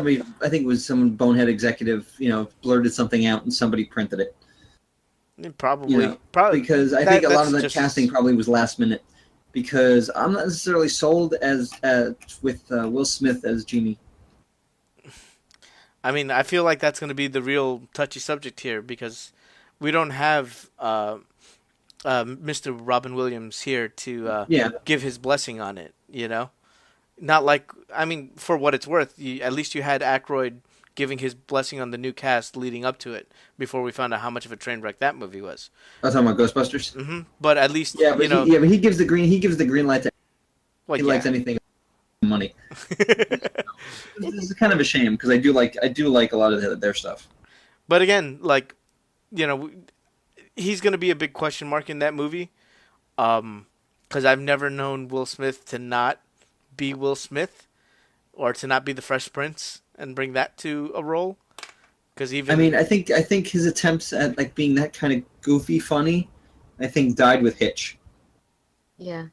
it was some bonehead executive, blurted something out and somebody printed it. Probably. Because I think a lot of that's the just casting probably was last minute. Because I'm not necessarily sold as with Will Smith as Genie. I mean, I feel like that's going to be the real touchy subject here because we don't have Mr. Robin Williams here to give his blessing on it, Not like, I mean, for what it's worth, at least you had Aykroyd giving his blessing on the new cast leading up to it before we found out how much of a train wreck that movie was. I was talking about Ghostbusters. Mm-hmm. But at least, but he gives the green light to well, he likes anything money. This is kind of a shame because I do like a lot of their stuff. But again, like, he's going to be a big question mark in that movie. Because I've never known Will Smith to not be Will Smith or to not be the Fresh Prince and bring that to a role. Because even I think his attempts at like being that kind of goofy funny, I think died with Hitch. Yeah.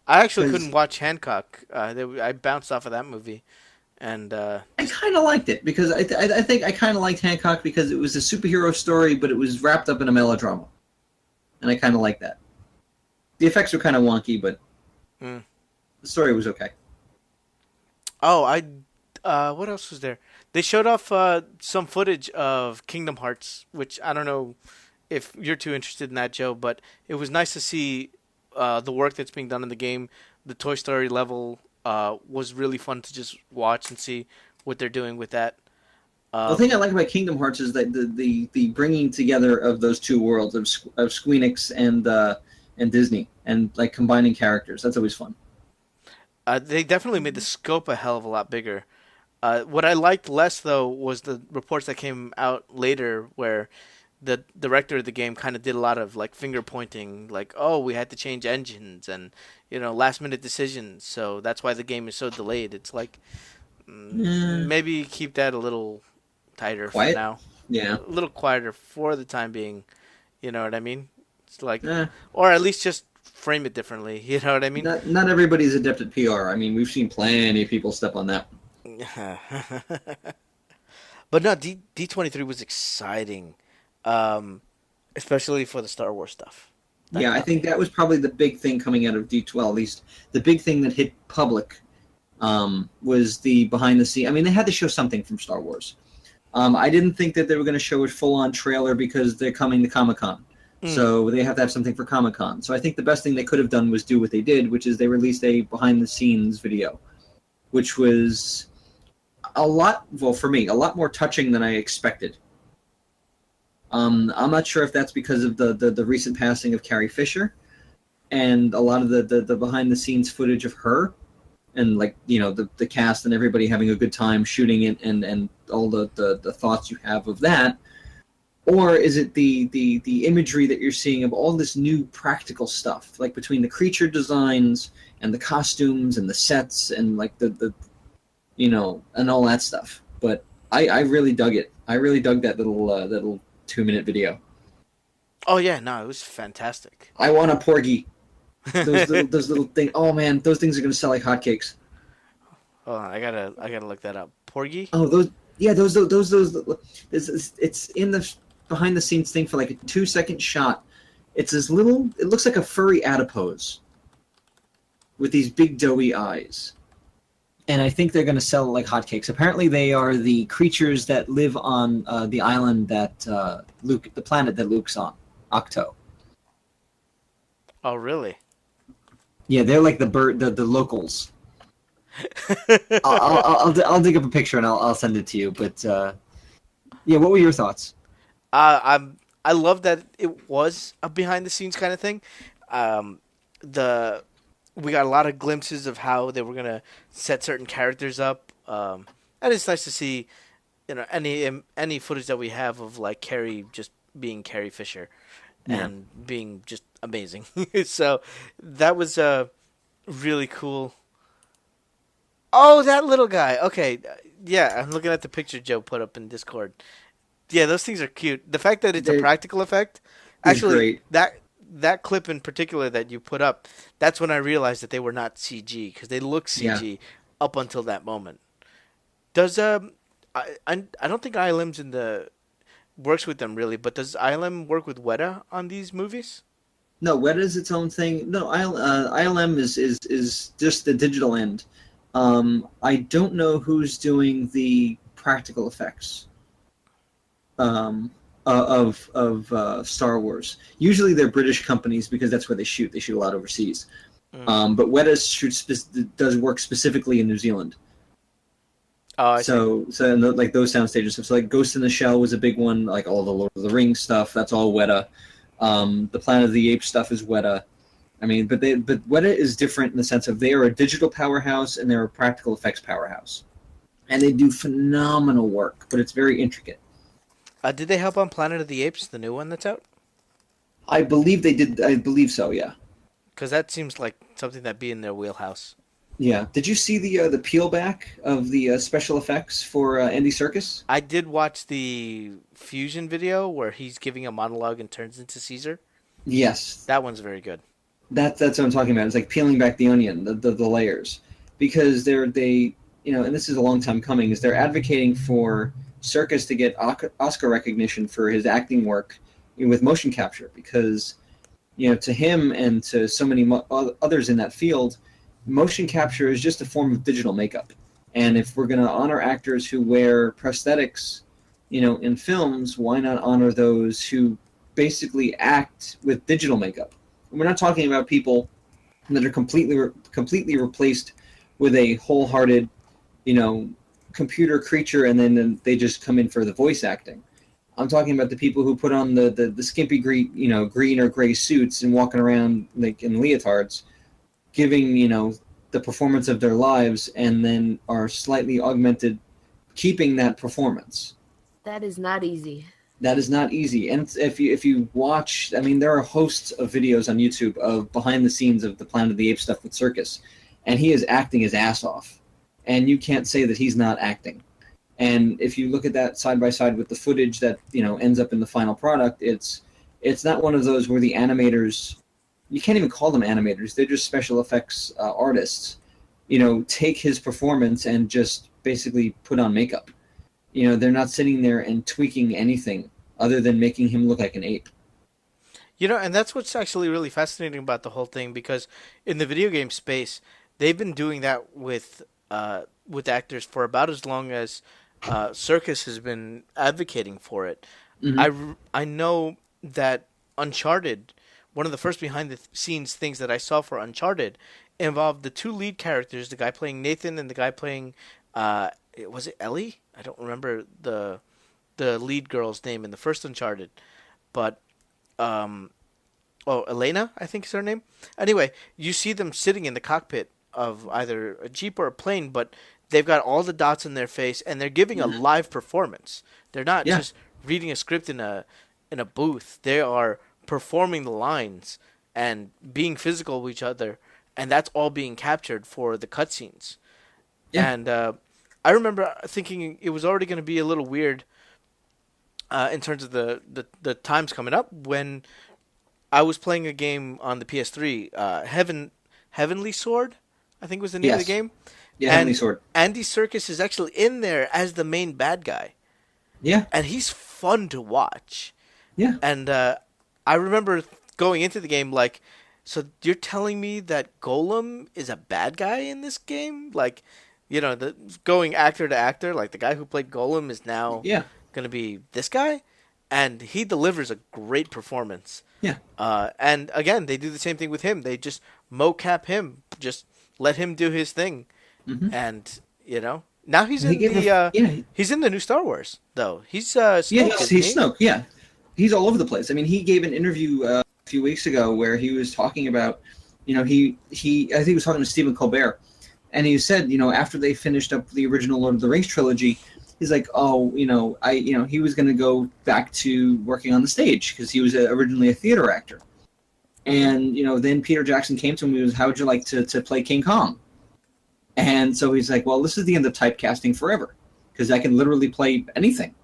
I actually couldn't watch Hancock. I bounced off of that movie, and I kind of liked it because I think I kind of liked Hancock because it was a superhero story, but it was wrapped up in a melodrama, and I kind of liked that. The effects were kind of wonky, but the story was okay. Oh, what else was there? They showed off some footage of Kingdom Hearts, which I don't know if you're too interested in that, Joe, but it was nice to see the work that's being done in the game. The Toy Story level was really fun to just watch and see what they're doing with that. The thing I like about Kingdom Hearts is that the bringing together of those two worlds of Squeenix and Disney, and like combining characters. That's always fun. They definitely made the scope a hell of a lot bigger. What I liked less, though, was the reports that came out later where the director of the game kind of did a lot of like finger pointing, like, oh, we had to change engines and, last minute decisions. So that's why the game is so delayed. It's like, maybe keep that a little tighter Quiet? for now. Yeah. A little quieter for the time being. You know what I mean? It's like, or at least just frame it differently. You know what I mean? Not everybody's adept at PR. I mean, we've seen plenty of people step on that. But no, D23 was exciting, especially for the Star Wars stuff. I think that was probably the big thing coming out of D12. At least the big thing that hit public was the behind the scenes. I mean, they had to show something from Star Wars. I didn't think that they were going to show a full-on trailer because they're coming to Comic-Con. So they have to have something for Comic-Con. So I think the best thing they could have done was do what they did, which is they released a behind-the-scenes video, which was for me, a lot more touching than I expected. I'm not sure if that's because of the recent passing of Carrie Fisher and a lot of the behind-the-scenes footage of her and, like, the cast and everybody having a good time shooting it and all the thoughts you have of that. Or is it the imagery that you're seeing of all this new practical stuff, like between the creature designs and the costumes and the sets and like the and all that stuff. But I really dug it. I really dug that little 2-minute video. Oh yeah, no, it was fantastic. I want a porgy. Those little things. Oh man, those things are gonna sell like hotcakes. Oh, I gotta look that up. Porgy? Oh, those. It's in the behind the scenes thing for like a 2-second shot. It's this little. It looks like a furry adipose with these big doughy eyes. And I think they're going to sell like hotcakes. Apparently, they are the creatures that live on the island that the planet that Luke's on, Octo. Oh, really? Yeah, they're like the locals. I'll dig up a picture and I'll send it to you. But what were your thoughts? I love that it was a behind the scenes kind of thing. We got a lot of glimpses of how they were gonna set certain characters up, and it's nice to see, any footage that we have of like Carrie just being Carrie Fisher, and being just amazing. So that was really cool. Oh, that little guy. Okay, yeah, I'm looking at the picture Joe put up in Discord. Yeah, those things are cute. The fact that it's a practical effect, actually, great. That clip in particular that you put up, that's when I realized that they were not CG, because they look CG up until that moment. Does I don't think ILM's works with them really, but does ILM work with Weta on these movies? No, Weta is its own thing. No, ILM is just the digital end. I don't know who's doing the practical effects of Star Wars. Usually they're British companies because that's where they shoot. They shoot a lot overseas. But Weta does work specifically in New Zealand. Oh, I see. Like those sound stages. So like Ghost in the Shell was a big one. Like all the Lord of the Rings stuff. That's all Weta. The Planet of the Apes stuff is Weta. I mean, but Weta is different in the sense of they are a digital powerhouse and they're a practical effects powerhouse, and they do phenomenal work. But it's very intricate. Did they help on Planet of the Apes, the new one that's out? I believe they did. I believe so. Yeah. Because that seems like something that'd be in their wheelhouse. Yeah. Did you see the peel back of the special effects for Andy Serkis? I did watch the Fusion video where he's giving a monologue and turns into Caesar. Yes. That one's very good. That's what I'm talking about. It's like peeling back the onion, the layers, because they and this is a long time coming. Is they're advocating for Serkis to get Oscar recognition for his acting work with motion capture, because to him and to so many others in that field, motion capture is just a form of digital makeup. And if we're going to honor actors who wear prosthetics, in films, why not honor those who basically act with digital makeup? And we're not talking about people that are completely replaced with a wholehearted, computer creature and then they just come in for the voice acting. I'm talking about the people who put on the skimpy green, green or gray suits and walking around like in leotards, giving, the performance of their lives and then are slightly augmented, keeping that performance. That is not easy. That is not easy. And if you watch, I mean, there are hosts of videos on YouTube of behind the scenes of the Planet of the Apes stuff with Circus, and he is acting his ass off. And you can't say that he's not acting. And if you look at that side by side with the footage that, ends up in the final product, it's not one of those where the animators, you can't even call them animators, they're just special effects artists, take his performance and just basically put on makeup. They're not sitting there and tweaking anything other than making him look like an ape. And that's what's actually really fascinating about the whole thing, because in the video game space, they've been doing that with actors for about as long as Circus has been advocating for it. Mm-hmm. I know that Uncharted, one of the first behind-the-scenes things that I saw for Uncharted, involved the two lead characters, the guy playing Nathan and the guy playing, was it Ellie? I don't remember the lead girl's name in the first Uncharted, but Elena, I think is her name. Anyway, you see them sitting in the cockpit of either a Jeep or a plane, but they've got all the dots in their face, and they're giving a live performance. They're not just reading a script in a booth. They are performing the lines and being physical with each other, and that's all being captured for the cutscenes. Yeah. And I remember thinking it was already going to be a little weird in terms of the times coming up when I was playing a game on the PS3, Heavenly Sword, I think was the name of the game. Yeah, Heavenly Sword. Andy Serkis is actually in there as the main bad guy. Yeah. And he's fun to watch. Yeah. And I remember going into the game like, so you're telling me that Golem is a bad guy in this game? Like, going actor to actor, like the guy who played Golem is now going to be this guy? And he delivers a great performance. Yeah. And again, they do the same thing with him. They just mocap him, just let him do his thing. Mm-hmm. And, now he's he's in the new Star Wars, though. He's Snoke, he's Snoke, yeah. He's all over the place. I mean, he gave an interview a few weeks ago where he was talking about, I think he was talking to Stephen Colbert, and he said, after they finished up the original Lord of the Rings trilogy, he's like, he was going to go back to working on the stage because he was originally a theater actor. And, then Peter Jackson came to him and he was, how would you like to play King Kong? And so he's like, well, this is the end of typecasting forever because I can literally play anything.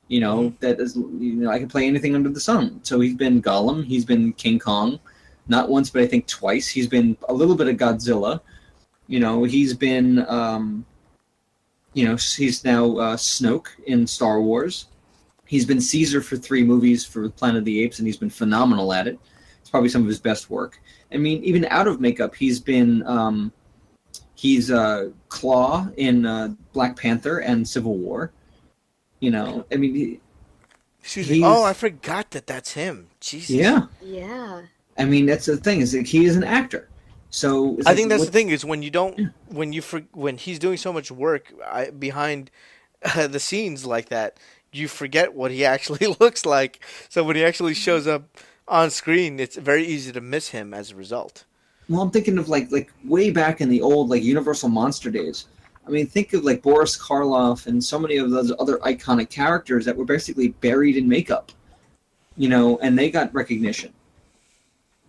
That is, I can play anything under the sun. So he's been Gollum, he's been King Kong, not once, but I think twice. He's been a little bit of Godzilla. He's been, he's now Snoke in Star Wars. He's been Caesar for 3 movies for Planet of the Apes, and he's been phenomenal at it. It's probably some of his best work. I mean, even out of makeup, he's been, he's Claw in Black Panther and Civil War. I mean, excuse me. Oh, I forgot that's him. Jesus. Yeah. Yeah. I mean, that's the thing is that he is an actor. So I think that's the thing is when you don't when he's doing so much work behind the scenes like that, you forget what he actually looks like. So when he actually shows up on screen, it's very easy to miss him as a result. Well, I'm thinking of like way back in the old Universal Monster days. I mean, think of Boris Karloff and so many of those other iconic characters that were basically buried in makeup, and they got recognition,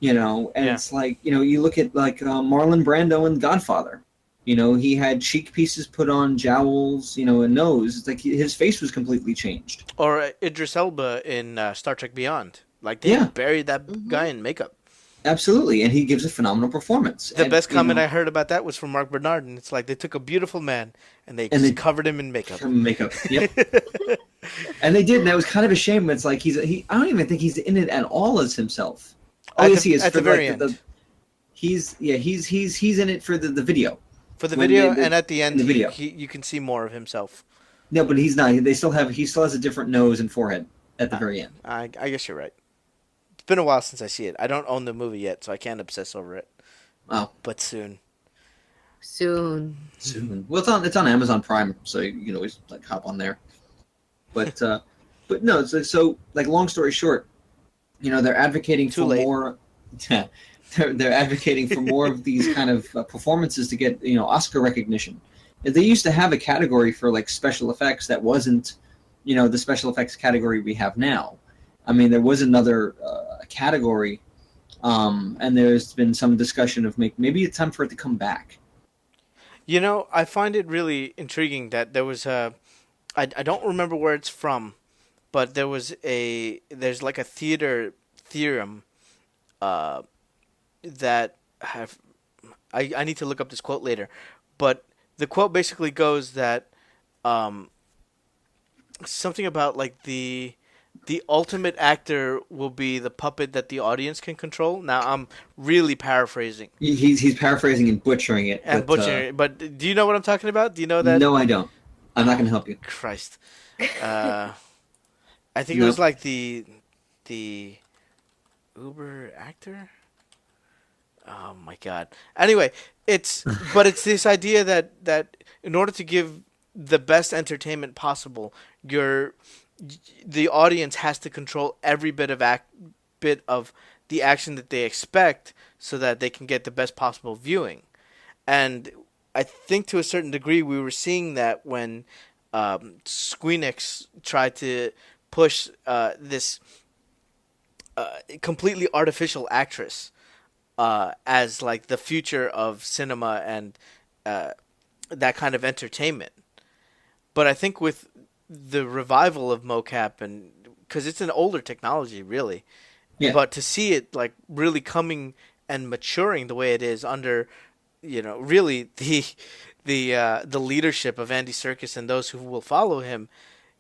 and it's you look at Marlon Brando in Godfather, he had cheek pieces put on, jowls, a nose. It's like his face was completely changed. Or Idris Elba in Star Trek Beyond. They buried that guy in makeup. Absolutely, and he gives a phenomenal performance. The best comment I heard about that was from Mark Bernard, and it's like they took a beautiful man and they covered him in makeup. Yep. And they did, and that was kind of a shame. It's like I don't even think he's in it at all as himself. Oh, yes, he is. At the very end. He's in it for the video. For the video, and at the end, you can see more of himself. No, but he's not. He still has a different nose and forehead at the very end. I guess you're right. It's been a while since I see it. I don't own the movie yet, so I can't obsess over it. Oh. But soon. Soon. Well, it's on Amazon Prime, so you can always like hop on there. But but no, so like long story short, they're advocating Too for late. more. They're advocating for more of these kind of performances to get Oscar recognition. They used to have a category for like special effects that wasn't the special effects category we have now. I mean, there was another category, and there's been some discussion of maybe it's time for it to come back. I find it really intriguing that there was I don't remember where it's from, but there's like a theater theorem that I need to look up this quote later, but the quote basically goes that something about like the ultimate actor will be the puppet that the audience can control. Now I'm really paraphrasing. He's paraphrasing and butchering it. And butchering it. But do you know what I'm talking about? Do you know that? No, I don't. I'm not going to help you. Christ. I think it Nope. was like the Uber actor. Oh my god. Anyway, it's this idea that in order to give the best entertainment possible, the audience has to control every bit of the action that they expect so that they can get the best possible viewing. And I think to a certain degree we were seeing that when Squeenix tried to push this completely artificial actress as like the future of cinema and that kind of entertainment. But I think with the revival of mocap, and because it's an older technology, really, Yeah. but to see it like really coming and maturing the way it is under, really the leadership of Andy Serkis and those who will follow him,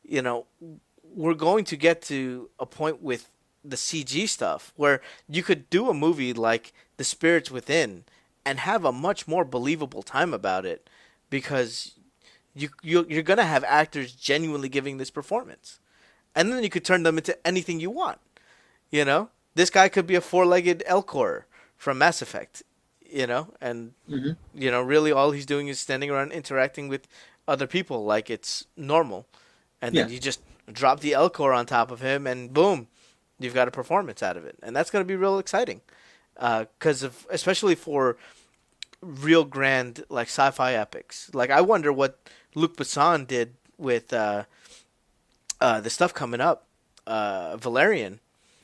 we're going to get to a point with the CG stuff where you could do a movie like The Spirits Within and have a much more believable time about it because you're going to have actors genuinely giving this performance. And then you could turn them into anything you want. This guy could be a four-legged Elcor from Mass Effect, and really all he's doing is standing around interacting with other people like it's normal. And then you just drop the Elcor on top of him and boom, you've got a performance out of it. And that's going to be real exciting. Especially for real grand like sci-fi epics. Like I wonder what Luc Besson did with the stuff coming up, Valerian.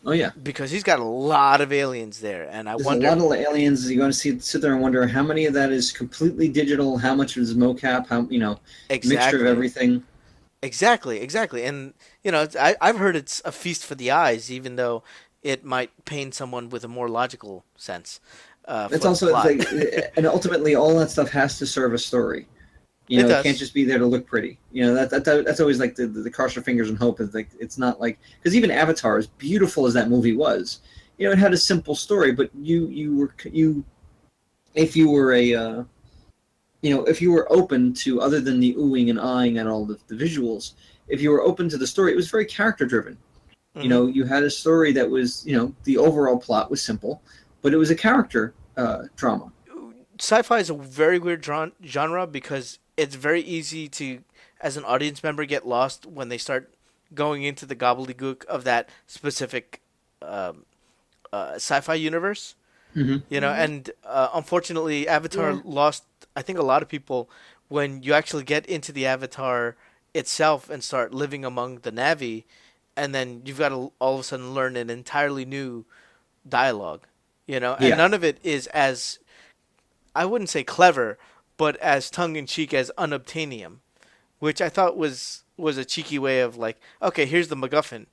Oh yeah, because he's got a lot of aliens there, and There's wonder. a lot of aliens. You're going to sit there and wonder how many of that is completely digital, how much is mocap, how mixture of everything. Exactly, and I've heard it's a feast for the eyes, even though it might pain someone with a more logical sense. It's also and ultimately all that stuff has to serve a story. It can't just be there to look pretty. That's always like the cross your fingers and hope. Is like it's not like because even Avatar, as beautiful as that movie was, it had a simple story. But if you were open to other than the oohing and eyeing and all the visuals, if you were open to the story, it was very character driven. Mm-hmm. You had a story that was the overall plot was simple, but it was a character drama. Sci-fi is a very weird genre because it's very easy to, as an audience member, get lost when they start going into the gobbledygook of that specific sci-fi universe. Mm-hmm. And unfortunately, Avatar lost, I think, a lot of people when you actually get into the Avatar itself and start living among the Na'vi, and then you've got to all of a sudden learn an entirely new dialogue, and none of it is as, I wouldn't say clever, but as tongue-in-cheek as Unobtainium, which I thought was a cheeky way of like, okay, here's the MacGuffin.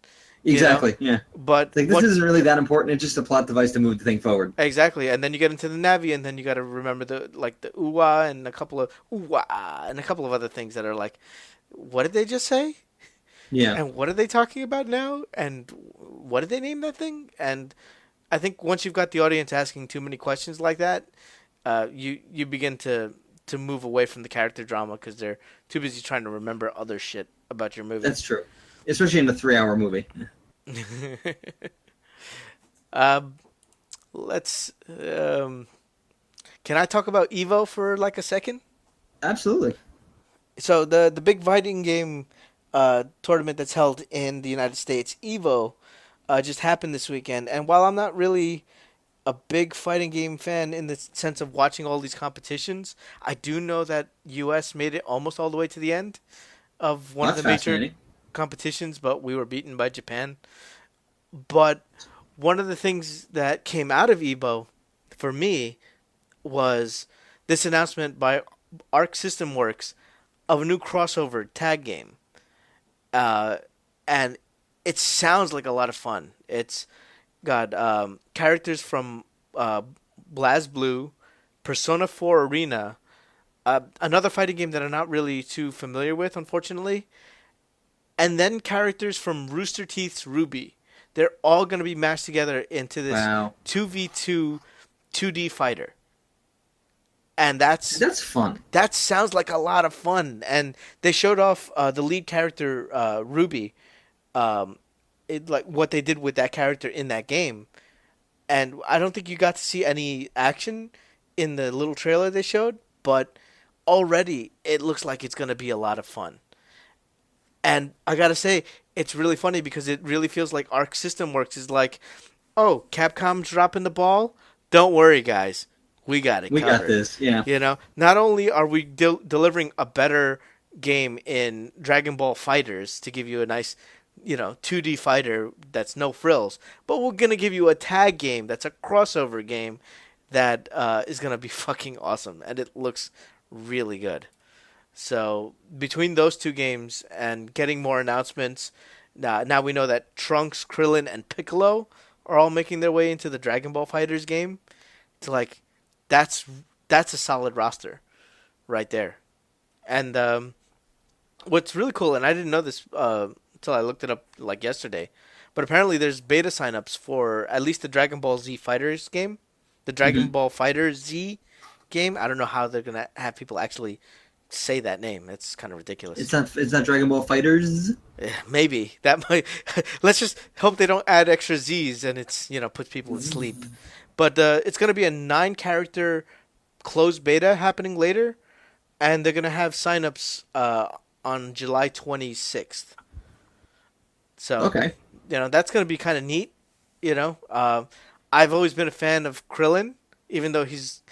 Exactly, yeah. But this isn't really that important. It's just a plot device to move the thing forward. Exactly, and then you get into the Na'vi, and then you got to remember the ooh-ah and a couple of ooh-ah and a couple of other things that are like, what did they just say? Yeah. And what are they talking about now? And what did they name that thing? And I think once you've got the audience asking too many questions like that, you begin to move away from the character drama because they're too busy trying to remember other shit about your movie. That's true, especially in a 3-hour movie. Let's Can I talk about Evo for like a second? Absolutely. So the big fighting game tournament that's held in the United States, Evo, just happened this weekend. And while I'm not really a big fighting game fan in the sense of watching all these competitions, I do know that U.S. made it almost all the way to the end of one That's of the major fascinating. competitions, but we were beaten by Japan. But one of the things that came out of Evo for me was this announcement by Arc System Works of a new crossover tag game. And it sounds like a lot of fun. It's got characters from BlazBlue, Persona 4 Arena, another fighting game that I'm not really too familiar with, unfortunately, and then characters from Rooster Teeth's Ruby. They're all going to be mashed together into this Wow. 2v2 2D fighter. And That's fun. that sounds like a lot of fun. And they showed off the lead character, Ruby, like what they did with that character in that game. And I don't think you got to see any action in the little trailer they showed, but already it looks like it's going to be a lot of fun. And I got to say, it's really funny because it really feels like Arc System Works is like, oh, Capcom's dropping the ball? Don't worry, guys. We got it We covered. got this. Yeah. You know, not only are we delivering a better game in Dragon Ball Fighters to give you a nice, 2D fighter that's no frills, but we're going to give you a tag game that's a crossover game that is going to be fucking awesome, and it looks really good. So between those two games and getting more announcements, now we know that Trunks, Krillin, and Piccolo are all making their way into the Dragon Ball Fighters game. It's like that's a solid roster right there. And what's really cool, and I didn't know this until I looked it up like yesterday, but apparently there's beta signups for at least the Dragon Ball Z Fighters game, the Dragon Ball Fighter Z game. I don't know how they're gonna have people actually say that name. It's kind of ridiculous. It's not Dragon Ball Fighters. Maybe that might. Let's just hope they don't add extra Z's and it's puts people to sleep. But it's gonna be a 9-character closed beta happening later, and they're gonna have signups on July 26th. So Okay. That's gonna be kind of neat. I've always been a fan of Krillin, even though he's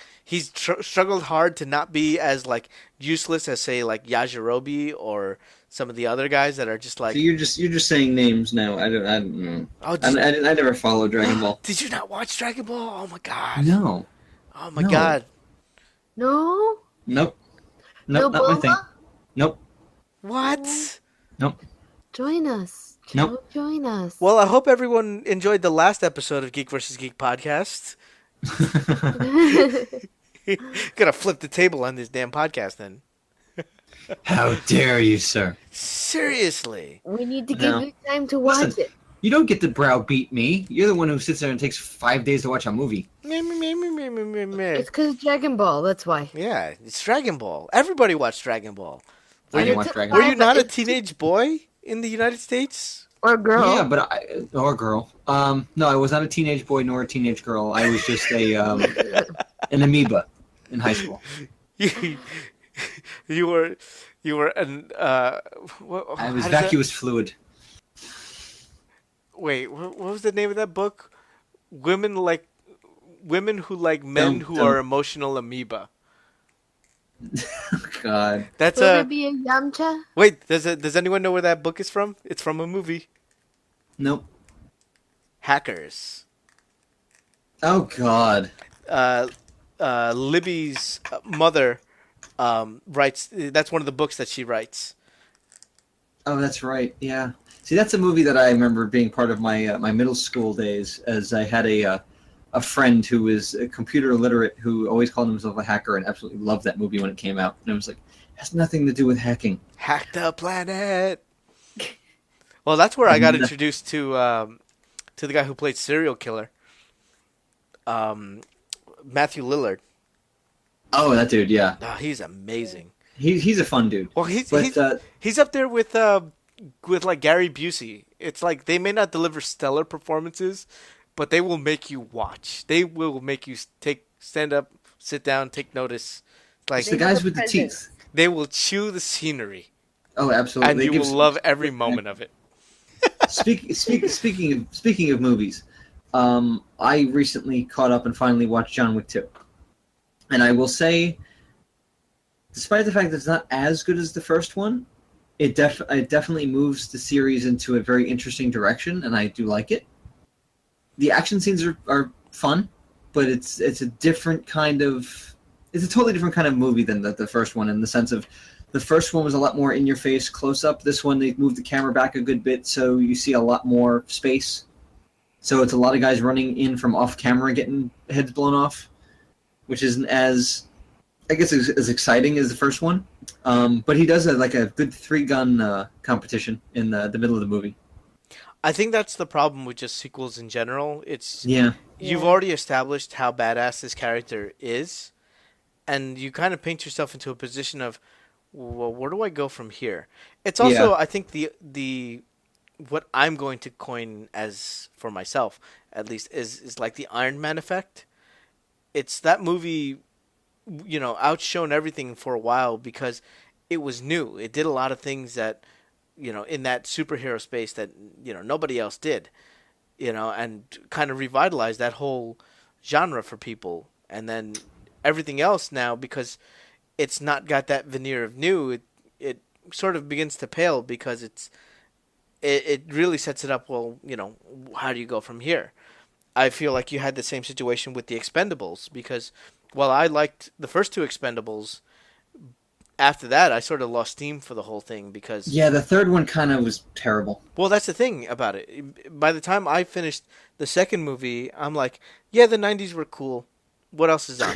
struggled hard to not be as like useless as say like Yajirobe or some of the other guys that are just like. So you're just saying names now. I don't know. Oh, I never followed Dragon Ball. Did you not watch Dragon Ball? Oh my god. No. Oh my No. god. No? Nope. No Nope. Not my thing. Bulma? Nope. What? Nope. Join us. Nope. Join us. Well, I hope everyone enjoyed the last episode of Geek vs. Geek podcast. Gonna flip the table on this damn podcast then. How dare you, sir? Seriously. We need to No. give you time to watch Listen. it. You don't get to browbeat me. You're the one who sits there and takes 5 days to watch a movie. Meh, meh, meh, meh, meh, meh, meh, meh. It's because Dragon Ball, that's why. Yeah, it's Dragon Ball. Everybody watched Dragon Ball. I And didn't it watch took Dragon Were Ball. you not a it's- teenage boy in the United States? Or girl. Yeah, but or girl. No, I was not a teenage boy nor a teenage girl. I was just an amoeba in high school. you were an I was vacuous fluid. Wait, what was the name of that book? Women who like men who Don't. are emotional amoeba. God. That's Will there be a Yamcha? Wait, does anyone know where that book is from? It's from a movie. Nope. Hackers. Oh God. Libby's mother writes. That's one of the books that she writes. Oh, that's right. Yeah. See, that's a movie that I remember being part of my my middle school days, as I had a friend who was a computer illiterate who always called himself a hacker and absolutely loved that movie when it came out. And I was like, it has nothing to do with hacking. Hack the planet. Well, that's where I got introduced to the guy who played Serial Killer, Matthew Lillard. Oh, that dude. Yeah. Oh, he's amazing. He's a fun dude. Well, he's up there with like Gary Busey. It's like they may not deliver stellar performances, but they will make you watch. They will make you stand up sit down, take notice. Like It's the guys with the teeth. they will chew the scenery, Oh, absolutely. and you will love every moment of it. Speaking of movies, I recently caught up and finally watched John Wick 2. And I will say, despite the fact that it's not as good as the first one, it definitely moves the series into a very interesting direction, and I do like it. The action scenes are fun, but it's a different kind of... It's a totally different kind of movie than the first one, in the sense of the first one was a lot more in-your-face, close-up. This one, they moved the camera back a good bit, so you see a lot more space. So it's a lot of guys running in from off-camera getting heads blown off, which isn't as, I guess, as exciting as the first one. But he does a good 3-gun competition in the middle of the movie. I think that's the problem with just sequels in general. It's Yeah. You've already established how badass this character is, and you kind of paint yourself into a position of, well, where do I go from here? It's also, I think, the what I'm going to coin as for myself, at least, is like the Iron Man effect. It's that movie, outshone everything for a while because it was new. It did a lot of things that, in that superhero space that, nobody else did, and kind of revitalized that whole genre for people. And then everything else now, because it's not got that veneer of new, it sort of begins to pale because it really sets it up, well, how do you go from here? I feel like you had the same situation with the Expendables, because while I liked the first 2 Expendables, after that I sort of lost steam for the whole thing because... Yeah, the third one kind of was terrible. Well, that's the thing about it. By the time I finished the second movie, I'm like, yeah, the 90s were cool. What else is on?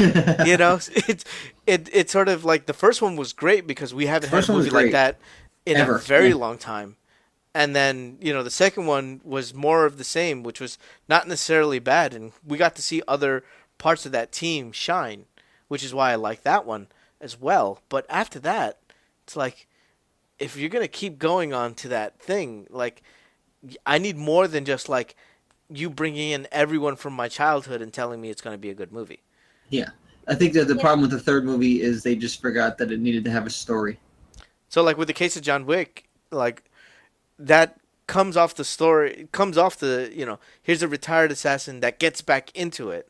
It's sort of like the first one was great because we haven't had a movie like that in a very long time. And then, the second one was more of the same, which was not necessarily bad. And we got to see other parts of that team shine, which is why I like that one as well. But after that, it's like, if you're going to keep going on to that thing, like, I need more than just, like, you bringing in everyone from my childhood and telling me it's going to be a good movie. Yeah. I think that the problem with the third movie is they just forgot that it needed to have a story. So, like, with the case of John Wick, like... that comes off the story, comes off the, here's a retired assassin that gets back into it.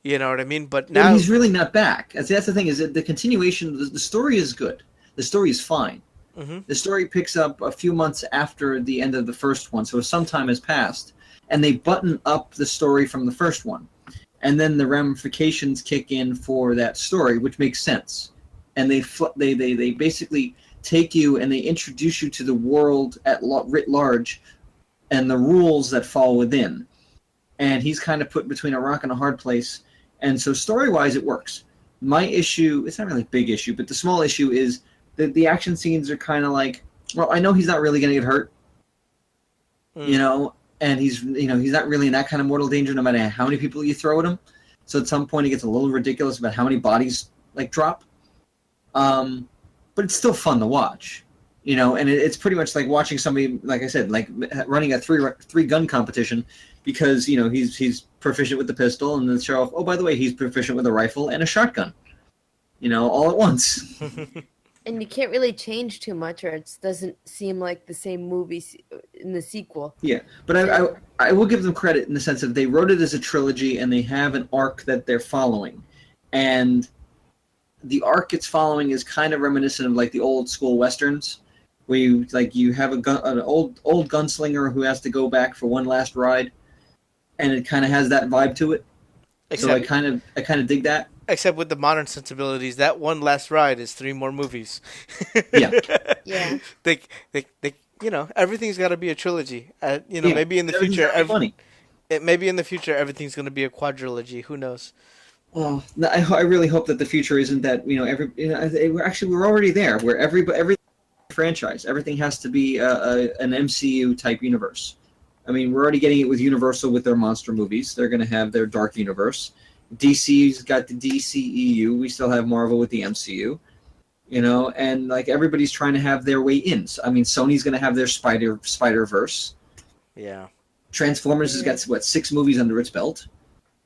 You know what I mean? But now... he's really not back. That's the thing, is that the continuation, the story is good. The story is fine. Mm-hmm. The story picks up a few months after the end of the first one, so some time has passed. And they button up the story from the first one. And then the ramifications kick in for that story, which makes sense. And they basically... take you and they introduce you to the world writ large and the rules that fall within. And he's kind of put between a rock and a hard place. And so story-wise, it works. My issue, it's not really a big issue, but the small issue is that the action scenes are kind of like, well, I know he's not really going to get hurt, and he's not really in that kind of mortal danger no matter how many people you throw at him. So at some point it gets a little ridiculous about how many bodies drop. But it's still fun to watch, and it's pretty much like watching somebody, like I said, like running a 3-gun competition because, he's proficient with the pistol, and then show off, oh, by the way, he's proficient with a rifle and a shotgun, all at once. And you can't really change too much, or it doesn't seem like the same movie in the sequel. Yeah, but I will give them credit in the sense that they wrote it as a trilogy, and they have an arc that they're following. And... the arc it's following is kind of reminiscent of like the old school westerns, where you have an old gunslinger who has to go back for one last ride, and it kind of has that vibe to it. So I kind of dig that. Except with the modern sensibilities, that one last ride is 3 more movies. Yeah, yeah. They everything's got to be a trilogy. Maybe in the future, maybe in the future everything's going to be a quadrilogy. Who knows? Well, I really hope that the future isn't that we're already there where every franchise, everything has to be an MCU type universe. I mean, we're already getting it with Universal with their monster movies. They're going to have their dark universe. DC's got the DCEU. We still have Marvel with the MCU. And like everybody's trying to have their way in. So, I mean, Sony's going to have their Spider-Verse. Yeah. Transformers has got 6 movies under its belt.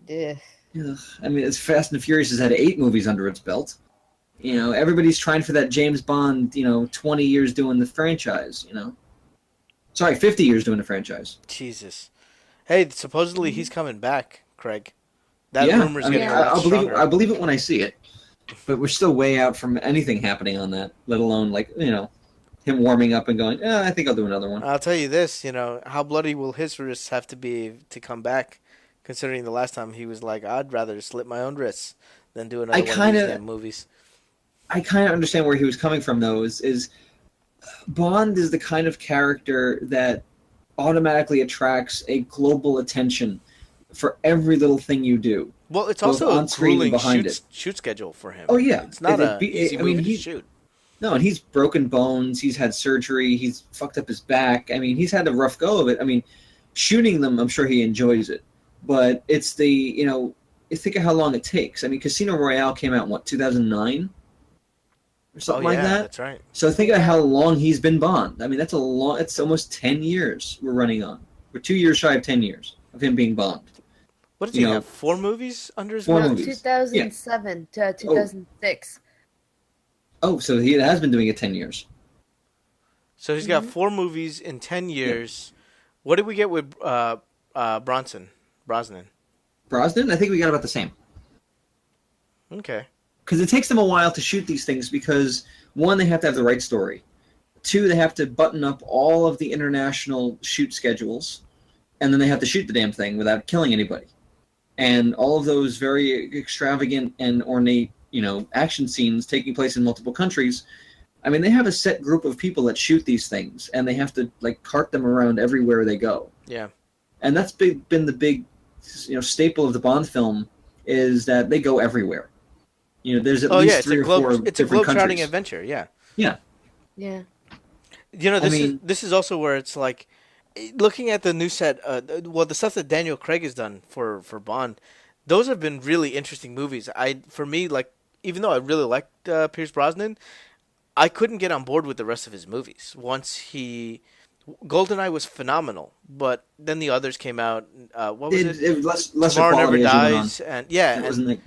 Yeah. Ugh. I mean, it's Fast and Furious has had 8 movies under its belt. Everybody's trying for that James Bond, 20 years doing the franchise. Sorry, 50 years doing the franchise. Jesus. Hey, supposedly he's coming back, Craig. That Yeah, rumor's I mean, getting a lot I'll believe it. stronger. I believe it when I see it. But we're still way out from anything happening on that, let alone him warming up and going, I think I'll do another one. I'll tell you this, how bloody will his wrists have to be to come back, considering the last time he was like, I'd rather slit my own wrists than do another one of these damn movies. I kind of understand where he was coming from, though, is Bond is the kind of character that automatically attracts a global attention for every little thing you do. Well, it's also a grueling shoot schedule for him. Oh, yeah. It's not an easy movie to shoot. No, and he's broken bones. He's had surgery. He's fucked up his back. I mean, he's had a rough go of it. I mean, shooting them, I'm sure he enjoys it. But it's think of how long it takes. I mean, Casino Royale came out in, 2009? Or something like that? That's right. So think of how long he's been Bond. I mean, it's almost 10 years we're running on. We're 2 years shy of 10 years of him being Bond. What does he have? 4 movies under his belt? No, 2007 to 2006. Oh, so he has been doing it 10 years. So he's got 4 movies in 10 years. Yeah. What did we get with Brosnan? Brosnan? I think we got about the same. Okay. Because it takes them a while to shoot these things because, 1, they have to have the right story. 2, they have to button up all of the international shoot schedules. And then they have to shoot the damn thing without killing anybody. And all of those very extravagant and ornate, action scenes taking place in multiple countries. I mean, they have a set group of people that shoot these things, and they have to cart them around everywhere they go. Yeah. And that's been the big, staple of the Bond film is that they go everywhere. There's at least 3 or 4 different countries. It's a globe-trotting adventure. Yeah. Yeah. Yeah. This is also where it's like, looking at the new set, the stuff that Daniel Craig has done for Bond, those have been really interesting movies. For me, even though I really liked Pierce Brosnan, I couldn't get on board with the rest of his movies. GoldenEye was phenomenal, but then the others came out. What was it? It was lesser Tomorrow Never quality Dies, and it wasn't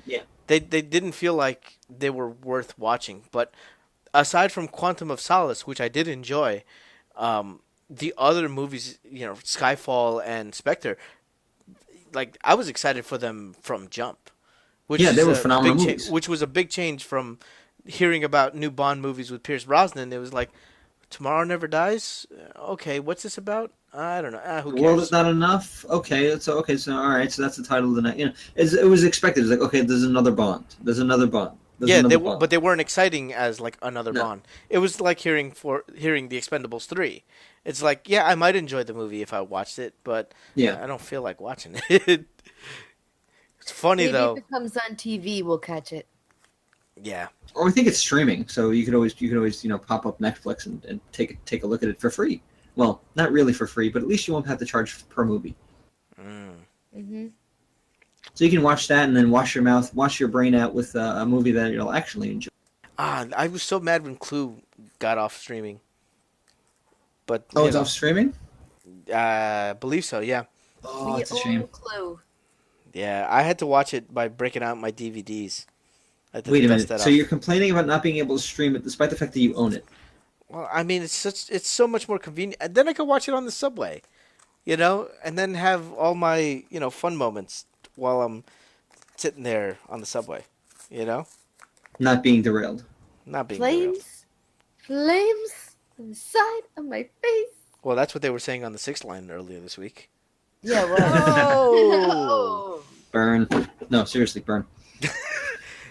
they didn't feel like they were worth watching. But aside from Quantum of Solace, which I did enjoy, the other movies, Skyfall and Spectre, I was excited for them from jump. They were phenomenal movies. Which was a big change from hearing about new Bond movies with Pierce Brosnan. It was like, Tomorrow Never Dies? Okay, what's this about? I don't know. Who cares? The World Is Not Enough? Okay, so all right, so that's the title of the night. It was expected. It was like, okay, there's another Bond. There's another Bond. But they weren't exciting as another Bond. It was like hearing The Expendables 3. It's like, yeah, I might enjoy the movie if I watched it, but I don't feel like watching it. It's funny though. Maybe if it comes on TV, we'll catch it. Yeah. Or I think it's streaming, so you could always pop up Netflix and take a look at it for free. Well, not really for free, but at least you won't have to charge per movie. Mm-hmm. So you can watch that and then wash your brain out with a movie that you'll actually enjoy. I was so mad when Clue got off streaming. But it's off streaming? I believe so, yeah. Oh, it's a shame. Clue. Yeah, I had to watch it by breaking out my DVDs. Wait a minute. So you're complaining about not being able to stream it despite the fact that you own it? Well, I mean, it's so much more convenient. And then I could watch it on the subway, and then have all my, fun moments while I'm sitting there on the subway, Not being derailed. Not being derailed. Flames on the side of my face. Well, that's what they were saying on the 6th line earlier this week. Yeah, well. Burn. No, seriously, burn.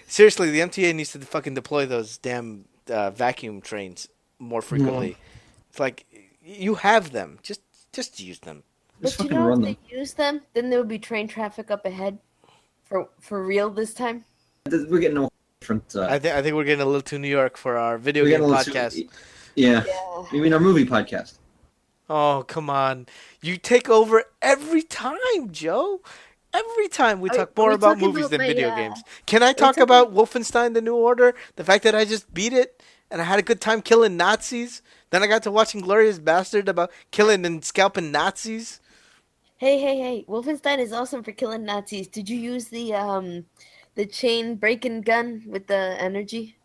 Seriously, the MTA needs to fucking deploy those damn vacuum trains more frequently. Yeah. It's like, you have them. Just use them. Just But fucking run them. if they use them, then there would be train traffic up ahead. For real this time? We're getting a different... I think we're getting a little too New York for our video game podcast. Yeah. You mean our movie podcast? Oh, come on. You take over every time, Joe. Every time we talk more about movies than video games. Can I talk about Wolfenstein: The New Order? The fact that I just beat it and I had a good time killing Nazis. Then I got to watching Glorious Bastard about killing and scalping Nazis. Hey! Wolfenstein is awesome for killing Nazis. Did you use the chain breaking gun with the energy?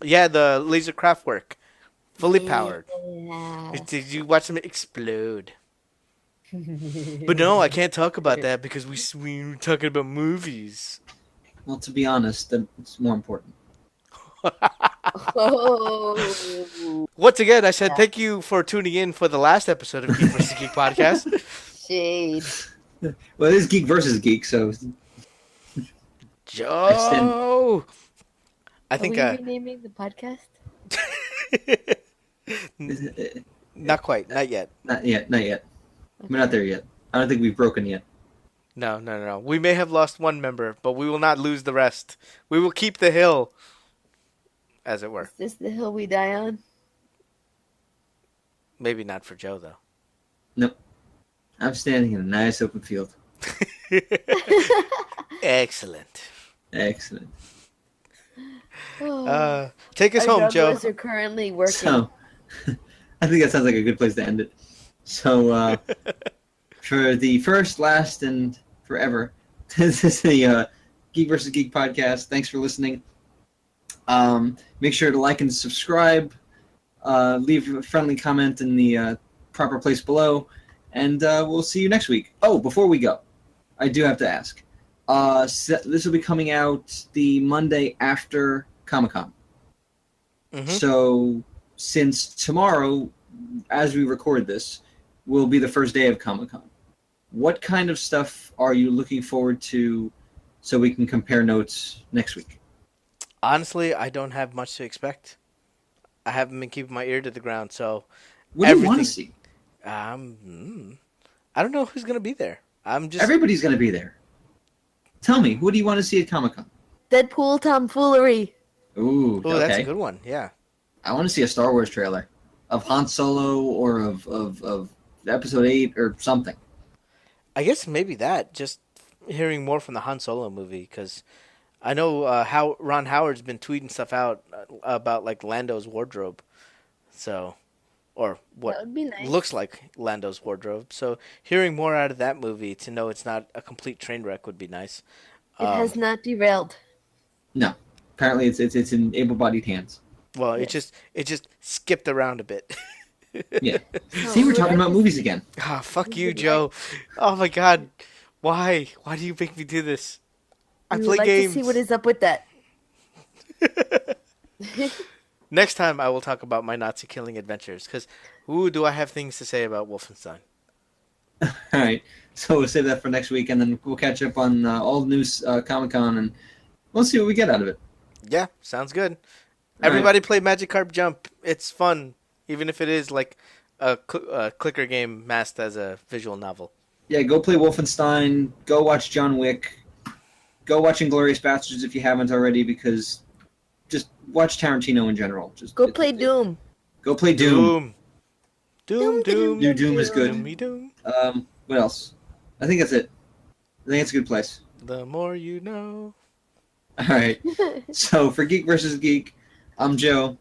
Yeah, the laser craft work, fully powered. Yeah. Did you watch them explode? But no, I can't talk about that because we're talking about movies. Well, to be honest, it's more important. Oh, Once again, I said thank you for tuning in for the last episode of Geek vs. Geek podcast. shade. Well, it is Geek versus Geek, so I stand. Joe! I Are think we renaming the podcast? Not quite, not yet. Not yet. Not yet. We're not there yet. I don't think we've broken yet. No. We may have lost one member, but we will not lose the rest. We will keep the hill, as it were. Is this the hill we die on? Maybe not for Joe, though. Nope. I'm standing in a nice open field. Excellent. Excellent. Take us Our home, Joe. jugglers are currently working. So, I think that sounds like a good place to end it. So, for the first, last, and forever, this is the Geek vs. Geek podcast. Thanks for listening. Make sure to like and subscribe. Leave a friendly comment in the proper place below. And we'll see you next week. Oh, before we go, I do have to ask. This will be coming out the Monday after Comic-Con. Mm-hmm. So, since tomorrow, as we record this, will be the first day of Comic-Con, what kind of stuff are you looking forward to so we can compare notes next week? Honestly, I don't have much to expect. I haven't been keeping my ear to the ground, so What do you want to see? I don't know who's gonna be there. Everybody's going to be there. Tell me, what do you want to see at Comic-Con? Deadpool tomfoolery. Ooh, Oh, okay. that's a good one. Yeah. I want to see a Star Wars trailer of Han Solo or of Episode 8 or something. I guess maybe that. Just hearing more from the Han Solo movie, because I know how Ron Howard's been tweeting stuff out about like Lando's wardrobe, or what That would be nice. looks like Lando's wardrobe. So hearing more out of that movie to know it's not a complete train wreck would be nice. It has not derailed. No. Apparently it's in able-bodied hands. Well, Yes. it just skipped around a bit. Yeah. Oh, See, we're well, talking I about just- movies again. Ah, fuck We you, would Joe. Oh my god. Why? Why do you make me do this? I We play would like games. to see what is up with that. Next time I will talk about my Nazi killing adventures, because do I have things to say about Wolfenstein. All right. So we'll save that for next week, and then we'll catch up on all the news Comic-Con, and we'll see what we get out of it. Yeah, sounds good. All right. Everybody play Magikarp Jump. It's fun, even if it is like a clicker game masked as a visual novel. Yeah, go play Wolfenstein. Go watch John Wick. Go watch Inglourious Bastards if you haven't already, because just watch Tarantino in general. Just Go play Doom. Go play Doom. Doom. Doom is good. Doomy Doom. What else? I think that's it. I think it's a good place. The more you know. All right. So for Geek versus Geek, I'm Joe,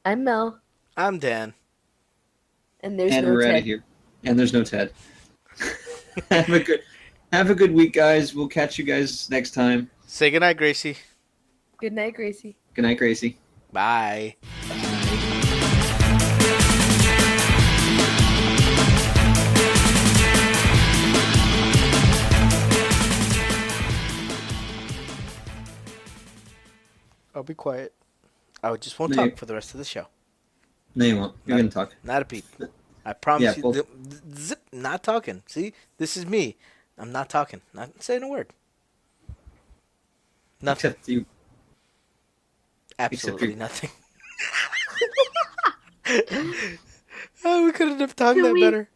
I'm Mel, I'm Dan. and there's and no we're out Ted. of here. And there's no Ted. Have a good week, guys. We'll catch you guys next time. Say goodnight, Gracie. Good night, Gracie. Good night, Gracie. Bye. I'll be quiet. I just won't No, talk for the rest of the show. No, you won't. You're gonna talk. Not a peep. I promise Yeah, you. both. Zip, not talking. See, this is me. I'm not talking. Not saying a word. Nothing. Except you. Absolutely you. nothing. Oh, we couldn't have timed Can that we- better.